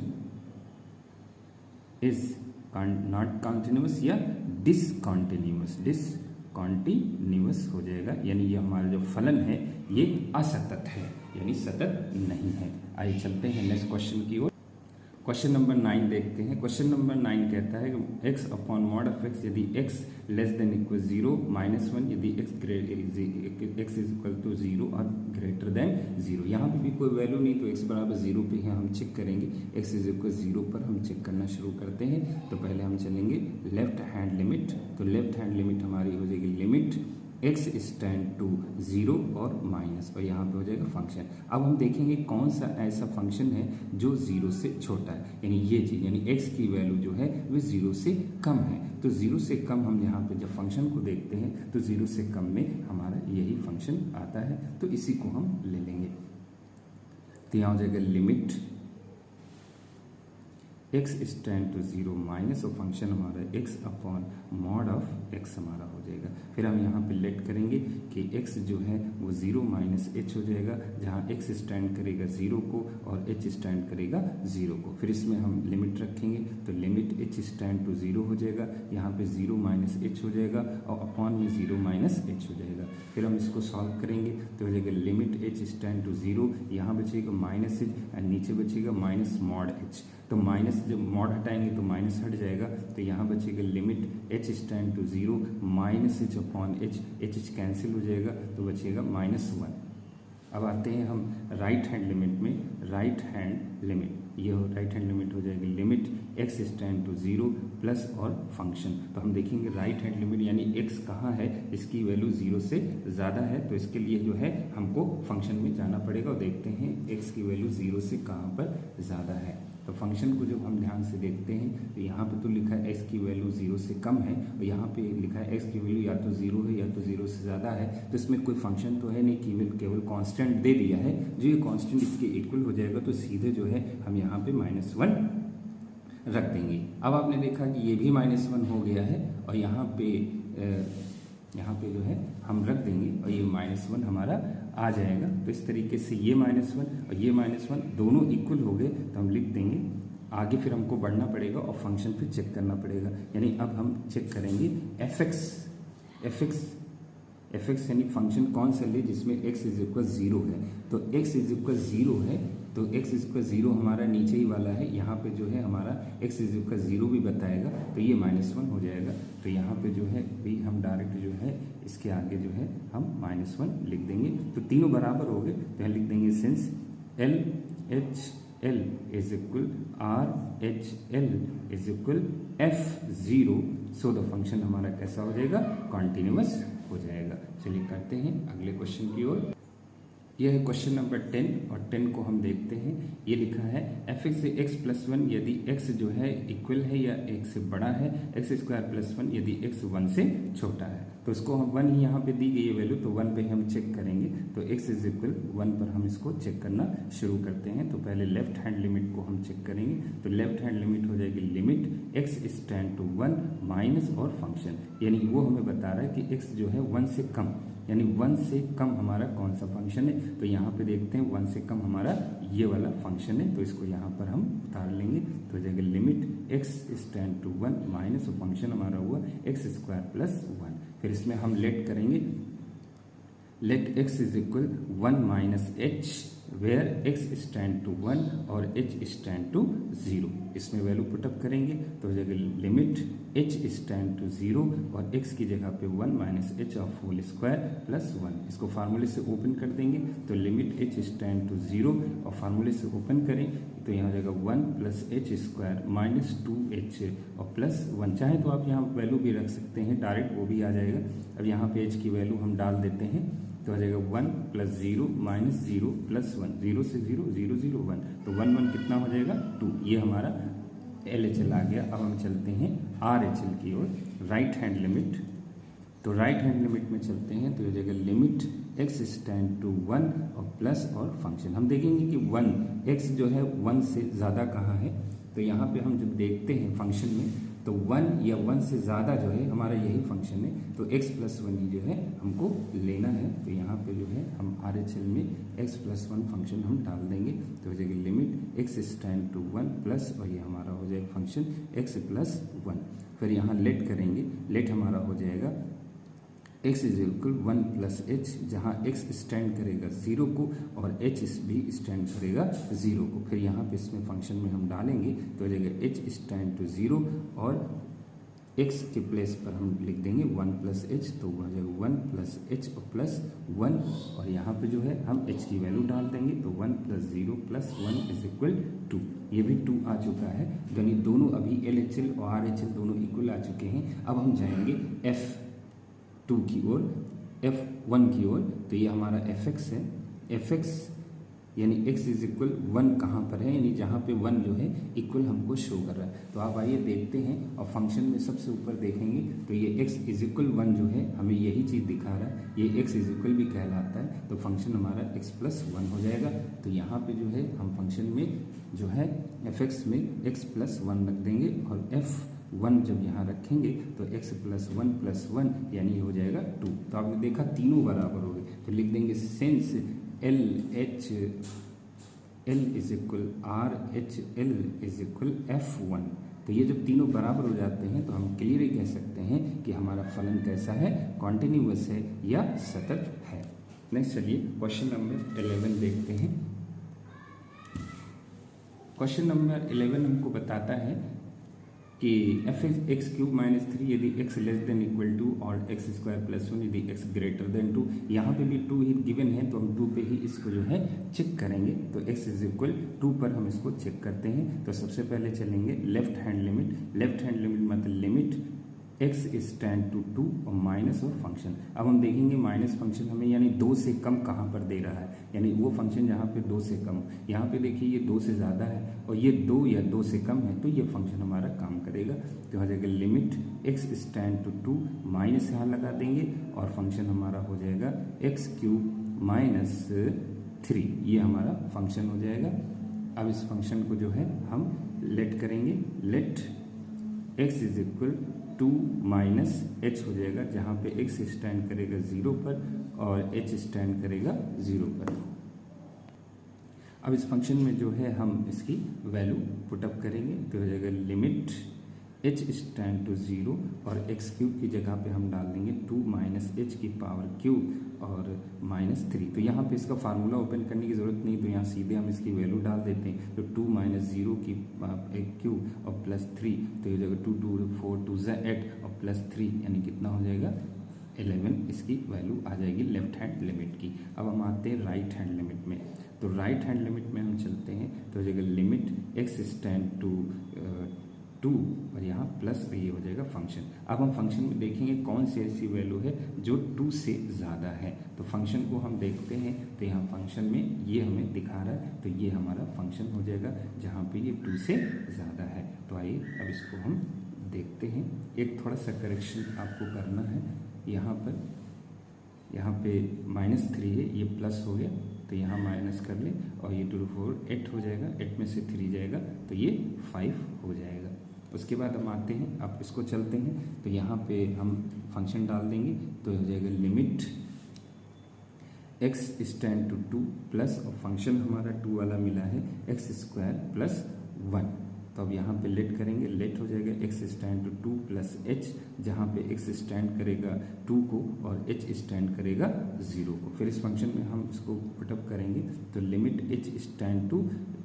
is not continuous या डिसकॉन्टिन्यूस, डिसकॉन्टिन्यूस हो जाएगा, यानी ये हमारा जो फलन है ये असतत है, यानी सतत नहीं है। आइए चलते हैं नेक्स्ट क्वेश्चन की ओर। क्वेश्चन नंबर 9 देखते हैं। क्वेश्चन नंबर 9 कहता है कि x upon mod of x यदि x less than equal zero minus one, यदि x is equal to zero और ग्रेटर देन ज़ीरो, यहाँ पे भी कोई वैल्यू नहीं तो x बराबर ज़ीरो पे ही हम चेक करेंगे, x इज इक्वल ज़ीरो पर हम चेक करना शुरू करते हैं। तो पहले हम चलेंगे लेफ्ट हैंड लिमिट, तो लेफ्ट हैंड लिमिट हमारी हो जाएगी limit x stand to zero और माइनस, और यहाँ पे हो जाएगा फंक्शन। अब हम देखेंगे कौन सा ऐसा फंक्शन है जो ज़ीरो से छोटा है, यानी ये चीज़, यानी x की वैल्यू जो है वो ज़ीरो से कम है, तो ज़ीरो से कम हम यहाँ पे जब फंक्शन को देखते हैं तो ज़ीरो से कम में हमारा यही फंक्शन आता है, तो इसी को हम ले लेंगे। तो यहाँ हो जाएगा limit x stand to zero minus, और फंक्शन हमारा x upon mod of x हमारा हो जाएगा। फिर हम यहाँ पे लेट करेंगे कि x जो है वो ज़ीरो माइनस h हो जाएगा, जहाँ x स्टैंड करेगा ज़ीरो को और h स्टैंड करेगा ज़ीरो को। फिर इसमें हम लिमिट रखेंगे तो limit h stand to zero हो जाएगा, यहाँ पे ज़ीरो माइनस h हो जाएगा और अपॉन में ज़ीरो माइनस h हो जाएगा। फिर हम इसको सॉल्व करेंगे तो हो जाएगा limit h stand to zero, यहाँ बचेगा माइनस h, नीचे बचेगा माइनस मॉड h, तो माइनस जब मॉड हटाएंगे तो माइनस हट जाएगा, तो यहाँ बचेगा limit H tend to 0 minus H upon H, H cancel हो जाएगा तो बचेगा -1। अब आते हैं हम राइट हैंड लिमिट में। राइट हैंड लिमिट ये राइट हैंड लिमिट हो जाएगी limit x tend to 0 plus और फंक्शन। तो हम देखेंगे राइट हैंड लिमिट यानी एक्स कहाँ है, इसकी वैल्यू 0 से ज़्यादा है, तो इसके लिए जो है हमको फंक्शन में जाना पड़ेगा और देखते हैं एक्स की वैल्यू 0 से कहाँ पर ज़्यादा है। तो फंक्शन को जब हम ध्यान से देखते हैं तो यहाँ पे तो लिखा है एक्स की वैल्यू 0 से कम है और यहाँ पे लिखा है एक्स की वैल्यू या तो 0 है या तो 0 से ज़्यादा है, तो इसमें कोई फंक्शन तो है नहीं, केवल कांस्टेंट दे दिया है। जो ये कांस्टेंट इसके इक्वल हो जाएगा तो सीधे जो है हम यहाँ पे -1 रख देंगे। अब आपने देखा कि ये भी -1 हो गया है और यहाँ पे जो है हम रख देंगे और ये -1 हमारा आ जाएगा। तो इस तरीके से ये -1 और ये -1 दोनों इक्वल हो गए तो हम लिख देंगे। आगे फिर हमको बढ़ना पड़ेगा और फंक्शन फिर चेक करना पड़ेगा, यानी अब हम चेक करेंगे एफ एक्स यानी फंक्शन कौन सा ले जिसमें x = 0 है। तो x = 0 है तो x = 0 हमारा नीचे ही वाला है, यहाँ पे जो है हमारा x = 0 भी बताएगा तो ये -1 हो जाएगा। तो यहाँ पे जो है भी हम डायरेक्ट जो है इसके आगे जो है हम -1 लिख देंगे। तो तीनों बराबर हो गए तो हम लिख देंगे since LHL = RHL = F0 so the function हमारा कैसा हो जाएगा, कॉन्टिन्यूअस हो जाएगा। चलिए करते हैं अगले क्वेश्चन की ओर। यह है क्वेश्चन नंबर 10 और 10 को हम देखते हैं। ये लिखा है f(x) से x + 1 यदि x जो है इक्वल है या 1 से बड़ा है, x² + 1 यदि x 1 से छोटा है। तो इसको हम 1 ही यहाँ पे दी गई है वैल्यू, तो 1 पे हम चेक करेंगे। तो x = 1 पर हम इसको चेक करना शुरू करते हैं। तो पहले लेफ्ट हैंड लिमिट को हम चेक करेंगे। तो लेफ्ट हैंड लिमिट हो जाएगी limit x tend to 1 minus और फंक्शन, यानी वो हमें बता रहा है कि x जो है 1 से कम, यानी 1 से कम हमारा कौन सा फंक्शन है। तो यहाँ पे देखते हैं 1 से कम हमारा ये वाला फंक्शन है, तो इसको यहाँ पर हम उतार लेंगे। तो हो जाएगा limit x tend to 1 minus और फंक्शन हमारा हुआ x² + 1। फिर इसमें हम लेट करेंगे, let x = 1 - h where x tend to 1 और h टेंड टू 0। इसमें वैल्यू पुटअप करेंगे तो हो जाएगा लिमिट h टेंड टू 0 और x की जगह पे 1 - h होल स्क्वायर + 1। इसको फार्मूले से ओपन कर देंगे तो लिमिट h टेंड टू 0 और फार्मूले से ओपन करें तो यहाँ हो जाएगा 1 + h² - 2h और +1। चाहे तो आप यहाँ वैल्यू भी रख सकते हैं, डायरेक्ट वो भी आ जाएगा। अब यहाँ पे h की वैल्यू हम डाल देते हैं तो हो जाएगा 1 + 0 - 0 + 1, 0 से 0 0 0 1, तो 1 1 कितना हो जाएगा 2। ये हमारा LHL आ गया। अब हम चलते हैं RHL की ओर, राइट हैंड लिमिट। तो राइट हैंड लिमिट में चलते हैं तो हो जाएगा लिमिट x टेंड टू 1 और प्लस और फंक्शन। हम देखेंगे कि 1 x जो है 1 से ज़्यादा कहाँ है। तो यहाँ पे हम जब देखते हैं फंक्शन में तो 1 या 1 से ज़्यादा जो है हमारा यही फंक्शन है, तो x + 1 ही जो है हमको लेना है। तो यहाँ पे जो है हम RHL में x + 1 फंक्शन हम डाल देंगे तो हो जाएगी limit x tend to 1 plus और ये हमारा हो जाएगा फंक्शन x + 1। फिर यहाँ लेट करेंगे, लेट हमारा हो जाएगा x = 1 + h, जहाँ x स्टैंड करेगा 0 को और h भी स्टैंड करेगा 0 को। फिर यहाँ पे इसमें फंक्शन में हम डालेंगे तो हो जाएगा h टेंड टू 0 और x के प्लेस पर हम लिख देंगे 1 + h, तो हो जाएगा 1 + h और +1 और यहाँ पे जो है हम h की वैल्यू डाल देंगे तो 1 + 0 + 1 = 2। ये भी 2 आ चुका है, यानी दोनों अभी LHL और RHL दोनों इक्वल आ चुके हैं। अब हम जाएंगे F2 की ओर, F1 की ओर। तो ये हमारा fx है, fx यानी x = 1 कहाँ पर है, यानी जहाँ पे 1 जो है इक्वल हमको शो कर रहा है। तो आप आइए देखते हैं और फंक्शन में सबसे ऊपर देखेंगे तो ये x = 1 जो है हमें यही चीज़ दिखा रहा है, ये x = भी कहलाता है। तो फंक्शन हमारा x + 1 हो जाएगा। तो यहाँ पे जो है हम फंक्शन में जो है fx में x + 1 रख देंगे और F1 जब यहाँ रखेंगे तो x + 1 + 1 यानी हो जाएगा 2। तो आपने देखा तीनों बराबर हो गए। तो लिख देंगे सिंस LHL = RHL = F1। तो ये जब तीनों बराबर हो जाते हैं तो हम क्लियर ही कह सकते हैं कि हमारा फलन कैसा है, कॉन्टिन्यूअस है या सतत है। नेक्स्ट चलिए क्वेश्चन नंबर 11 देखते हैं। क्वेश्चन नंबर 11 हमको बताता है कि एफ एक्स क्यूब माइनस 3 यदि x less than equal to और एक्स स्क्वायर प्लस 1 यदि एक्स ग्रेटर देन 2, यहाँ पे भी 2 ही गिवन है तो हम 2 पे ही इसको जो है चेक करेंगे। तो एक्स इज इक्वल 2 पर हम इसको चेक करते हैं। तो सबसे पहले चलेंगे left hand limit. Left hand limit मतलब limit x is tend to 2 और माइनस और फंक्शन। अब हम देखेंगे माइनस फंक्शन हमें यानी 2 से कम कहाँ पर दे रहा है, यानी वो फंक्शन जहाँ पे 2 से कम। यहाँ पे देखिए ये 2 से ज़्यादा है और ये 2 या 2 से कम है, तो ये फंक्शन हमारा काम करेगा। तो हो जाएगा limit x is tend to 2 minus यहाँ लगा देंगे और फंक्शन हमारा हो जाएगा एक्स क्यूब माइनस 3, ये हमारा फंक्शन हो जाएगा। अब इस फंक्शन को जो है हम लेट करेंगे, let x is equal 2 minus H हो जाएगा, जहाँ पे एक्स स्टैंड करेगा 0 पर और एच स्टैंड करेगा 0 पर। अब इस फंक्शन में जो है हम इसकी वैल्यू पुटअप करेंगे तो हो जाएगा लिमिट एच स्टैंड टू 0 और एक्स क्यूब की जगह पे हम डाल देंगे 2 माइनस एच की पावर क्यूब और माइनस 3। तो यहाँ पे इसका फार्मूला ओपन करने की ज़रूरत नहीं, तो यहाँ सीधे हम इसकी वैल्यू डाल देते हैं। तो 2 माइनस 0 की क्यूब और प्लस 3, तो ये जगह 2 2 4 2 8 और प्लस 3 यानी कितना हो जाएगा 11, इसकी वैल्यू आ जाएगी लेफ्ट हैंड लिमिट की। अब हम आते हैं राइट हैंड लिमिट में। तो राइट हैंड लिमिट में हम चलते हैं तो हो जाएगा लिमिट एक्स स्टैंड टू 2 और यहाँ प्लस ये हो जाएगा फंक्शन। अब हम फंक्शन में देखेंगे कौन सी ऐसी वैल्यू है जो 2 से ज़्यादा है। तो फंक्शन को हम देखते हैं तो यहाँ फंक्शन में ये हमें दिखा रहा है, तो ये हमारा फंक्शन हो जाएगा जहाँ पे ये 2 से ज़्यादा है। तो आइए अब इसको हम देखते हैं। एक थोड़ा सा करेक्शन आपको करना है। यहाँ पे -3 है, ये प्लस हो गया तो यहाँ माइनस कर ले और ये 2 4 8 हो जाएगा, 8 में से 3 जाएगा तो ये 5 हो जाएगा। उसके बाद हम आते हैं, अब इसको चलते हैं तो यहाँ पे हम फंक्शन डाल देंगे तो हो जाएगा limit x stand to 2 plus और फंक्शन हमारा 2 वाला मिला है एक्स स्क्वायर प्लस 1। तो अब यहाँ पे लेट करेंगे, लेट हो जाएगा x stand to 2 plus H, जहाँ पे एक्स स्टैंड करेगा 2 को और एच स्टैंड करेगा 0 को। फिर इस फंक्शन में हम इसको पुटअप करेंगे तो लिमिट एच स्टैंड टू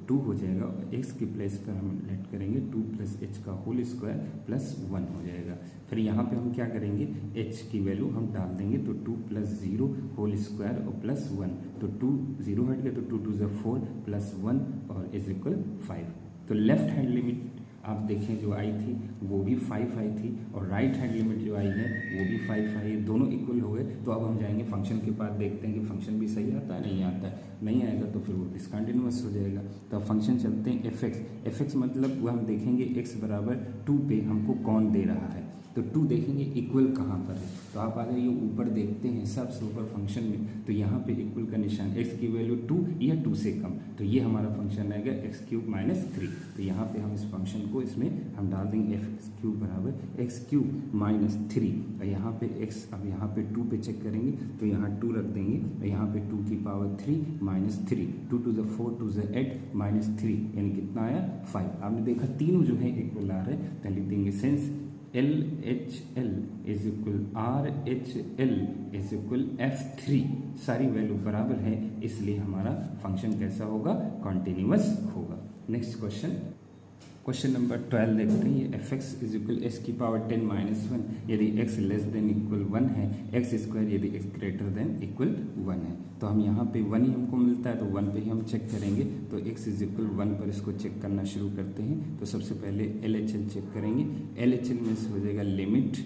2 हो जाएगा और एक्स की प्लेस पर हम लेट करेंगे 2 प्लस एच का होल स्क्वायर प्लस 1 हो जाएगा। फिर यहाँ पे हम क्या करेंगे, एच की वैल्यू हम डाल देंगे तो 2 प्लस 0 होल स्क्वायर और प्लस 1, तो 2 0 हट गया तो 2 2 4 प्लस 1 और इज इक्वल 5। तो लेफ्ट हैंड लिमिट आप देखें जो आई थी वो भी 5 आई थी और राइट हैंड लिमिट जो आई है वो भी 5 आई है, दोनों इक्वल हो गए। तो अब हम जाएंगे फंक्शन के पास, देखते हैं कि फंक्शन भी सही आता है नहीं आता है। नहीं आएगा तो फिर वो डिसकंटिन्यूअस हो जाएगा। तो अब फंक्शन चलते हैं एफ एक्स मतलब वो हम देखेंगे एक्स बराबर 2 पे हमको कौन दे रहा है। तो 2 देखेंगे इक्वल कहाँ पर है, तो आप आ जाइए ऊपर देखते हैं सबसे ऊपर फंक्शन में, तो यहाँ पे इक्वल का निशान, एक्स की वैल्यू 2 या 2 से कम, तो ये हमारा फंक्शन आएगा एक्स क्यूब माइनस 3। तो यहाँ पे हम इस फंक्शन को इसमें हम डाल देंगे एफ एक्स क्यूब बराबर एक्स क्यूब माइनस 3 और यहाँ पे एक्स, अब यहाँ पे 2 पे चेक करेंगे तो यहाँ 2 रख देंगे और यहाँ पे 2 की पावर 3 माइनस 3, 2 2 4 2 8 माइनस 3 यानी कितना आया 5। आपने देखा तीनों जो है इक्वल आ रहे हैं, तो लिख देंगे sense LHL is equal RHL is equal F3, सारी वैल्यू बराबर है इसलिए हमारा फंक्शन कैसा होगा, कॉन्टिन्यूअस होगा। नेक्स्ट क्वेश्चन नंबर 12 देखते हैं। ये F x is equal S की पावर 10 माइनस 1 यदि एक्स लेस देन इक्वल 1 है, एक्स स्क्वायर यदि एक्स ग्रेटर देन इक्वल 1 है। तो हम यहाँ पे 1 ही हमको मिलता है तो 1 पे ही हम चेक करेंगे। तो एक्स इज इक्वल 1 पर इसको चेक करना शुरू करते हैं। तो सबसे पहले LHL चेक करेंगे। LHL में से हो जाएगा limit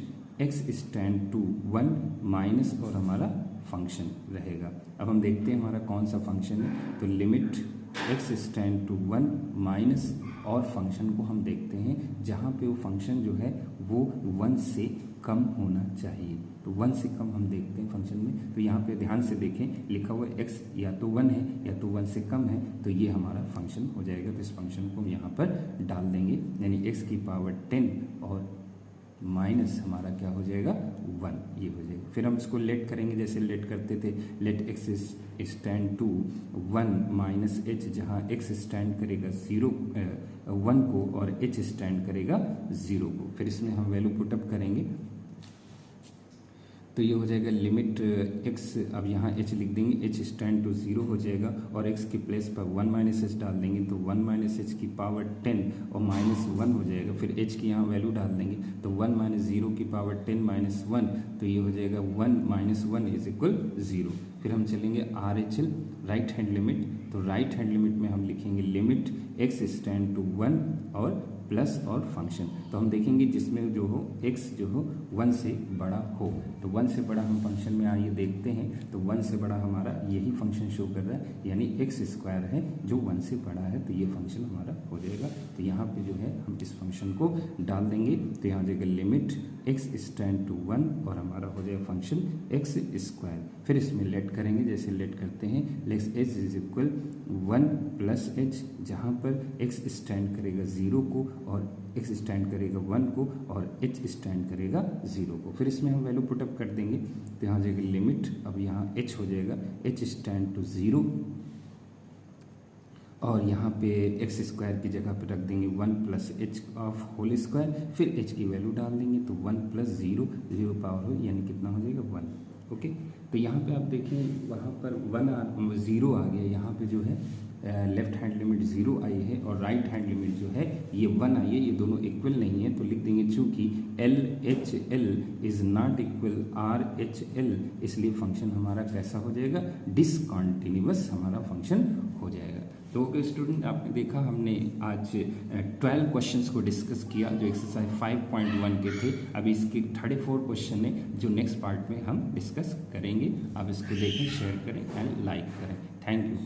x stand to 1 minus और हमारा फंक्शन रहेगा। अब हम देखते हैं हमारा कौन सा फंक्शन है। तो limit x stand to 1 minus और फंक्शन को हम देखते हैं जहाँ पे वो फंक्शन जो है वो 1 से कम होना चाहिए। तो 1 से कम हम देखते हैं फंक्शन में। तो यहाँ पे ध्यान से देखें, लिखा हुआ x या तो 1 है या तो 1 से कम है, तो ये हमारा फंक्शन हो जाएगा। तो इस फंक्शन को हम यहाँ पर डाल देंगे, यानी x की पावर 10 और माइनस हमारा क्या हो जाएगा 1, ये हो जाएगा। फिर हम इसको लेट करेंगे जैसे लेट करते थे, let x stand to 1 minus H, जहाँ x स्टैंड करेगा 1 को और h स्टैंड करेगा 0 को। फिर इसमें हम वैल्यू पुटअप करेंगे तो ये हो जाएगा लिमिट x, अब यहाँ h लिख देंगे, h स्टैंड टू 0 हो जाएगा और x के प्लेस पर 1 माइनस एच डाल देंगे तो 1 माइनस एच की पावर 10 और माइनस 1 हो जाएगा। फिर h की यहाँ वैल्यू डाल देंगे तो 1 माइनस 0 की पावर 10 माइनस 1, तो ये हो जाएगा 1 माइनस 1 इज इक्वल 0। फिर हम चलेंगे RHL राइट हैंड लिमिट, तो राइट हैंड लिमिट में हम लिखेंगे लिमिट x स्टैंड टू 1 और प्लस और फंक्शन, तो हम देखेंगे जिसमें जो हो x जो हो 1 से बड़ा हो, तो 1 से बड़ा हम फंक्शन में आइए देखते हैं। तो 1 से बड़ा हमारा यही फंक्शन शो कर रहा है, यानी x स्क्वायर है जो 1 से बड़ा है, तो ये फंक्शन हमारा हो जाएगा। तो यहाँ पे जो है हम इस फंक्शन को डाल देंगे, तो यहाँ हो जाएगा लिमिट x स्टैंड टू 1 और हमारा हो जाएगा फंक्शन x स्क्वायर। फिर इसमें लेट करेंगे, जैसे लेट करते हैं let's h is equal 1 plus h, जहाँ पर x स्टैंड करेगा 0 को और x स्टैंड करेगा 1 को और h स्टैंड करेगा 0 को। फिर इसमें हम वैल्यू पुटअप कर देंगे, तो यहाँ हो जाएगा लिमिट, अब यहाँ h हो जाएगा h स्टैंड टू 0 और यहाँ पे x स्क्वायर की जगह पे रख देंगे 1 plus H of whole square, फिर h की वैल्यू डाल देंगे तो 1 प्लस 0 पावर हो यानी कितना हो जाएगा 1। ओके, तो यहाँ पे आप देखें वहाँ पर 0 आ गया, यहाँ पे जो है लेफ्ट हैंड लिमिट 0 आई है और राइट हैंड लिमिट जो है ये 1 आई है, ये दोनों इक्वल नहीं है, तो लिख देंगे चूंकि LHL is not equal RHL, इसलिए फंक्शन हमारा कैसा हो जाएगा, डिसकंटिन्यूअस हमारा फंक्शन हो जाएगा। तो ओके स्टूडेंट, आपने देखा हमने आज 12 क्वेश्चंस को डिस्कस किया जो एक्सरसाइज 5.1 के थे। अभी इसके 34 क्वेश्चन है जो नेक्स्ट पार्ट में हम डिस्कस करेंगे। आप इसको देखें, शेयर करें एंड लाइक करें। Thank you.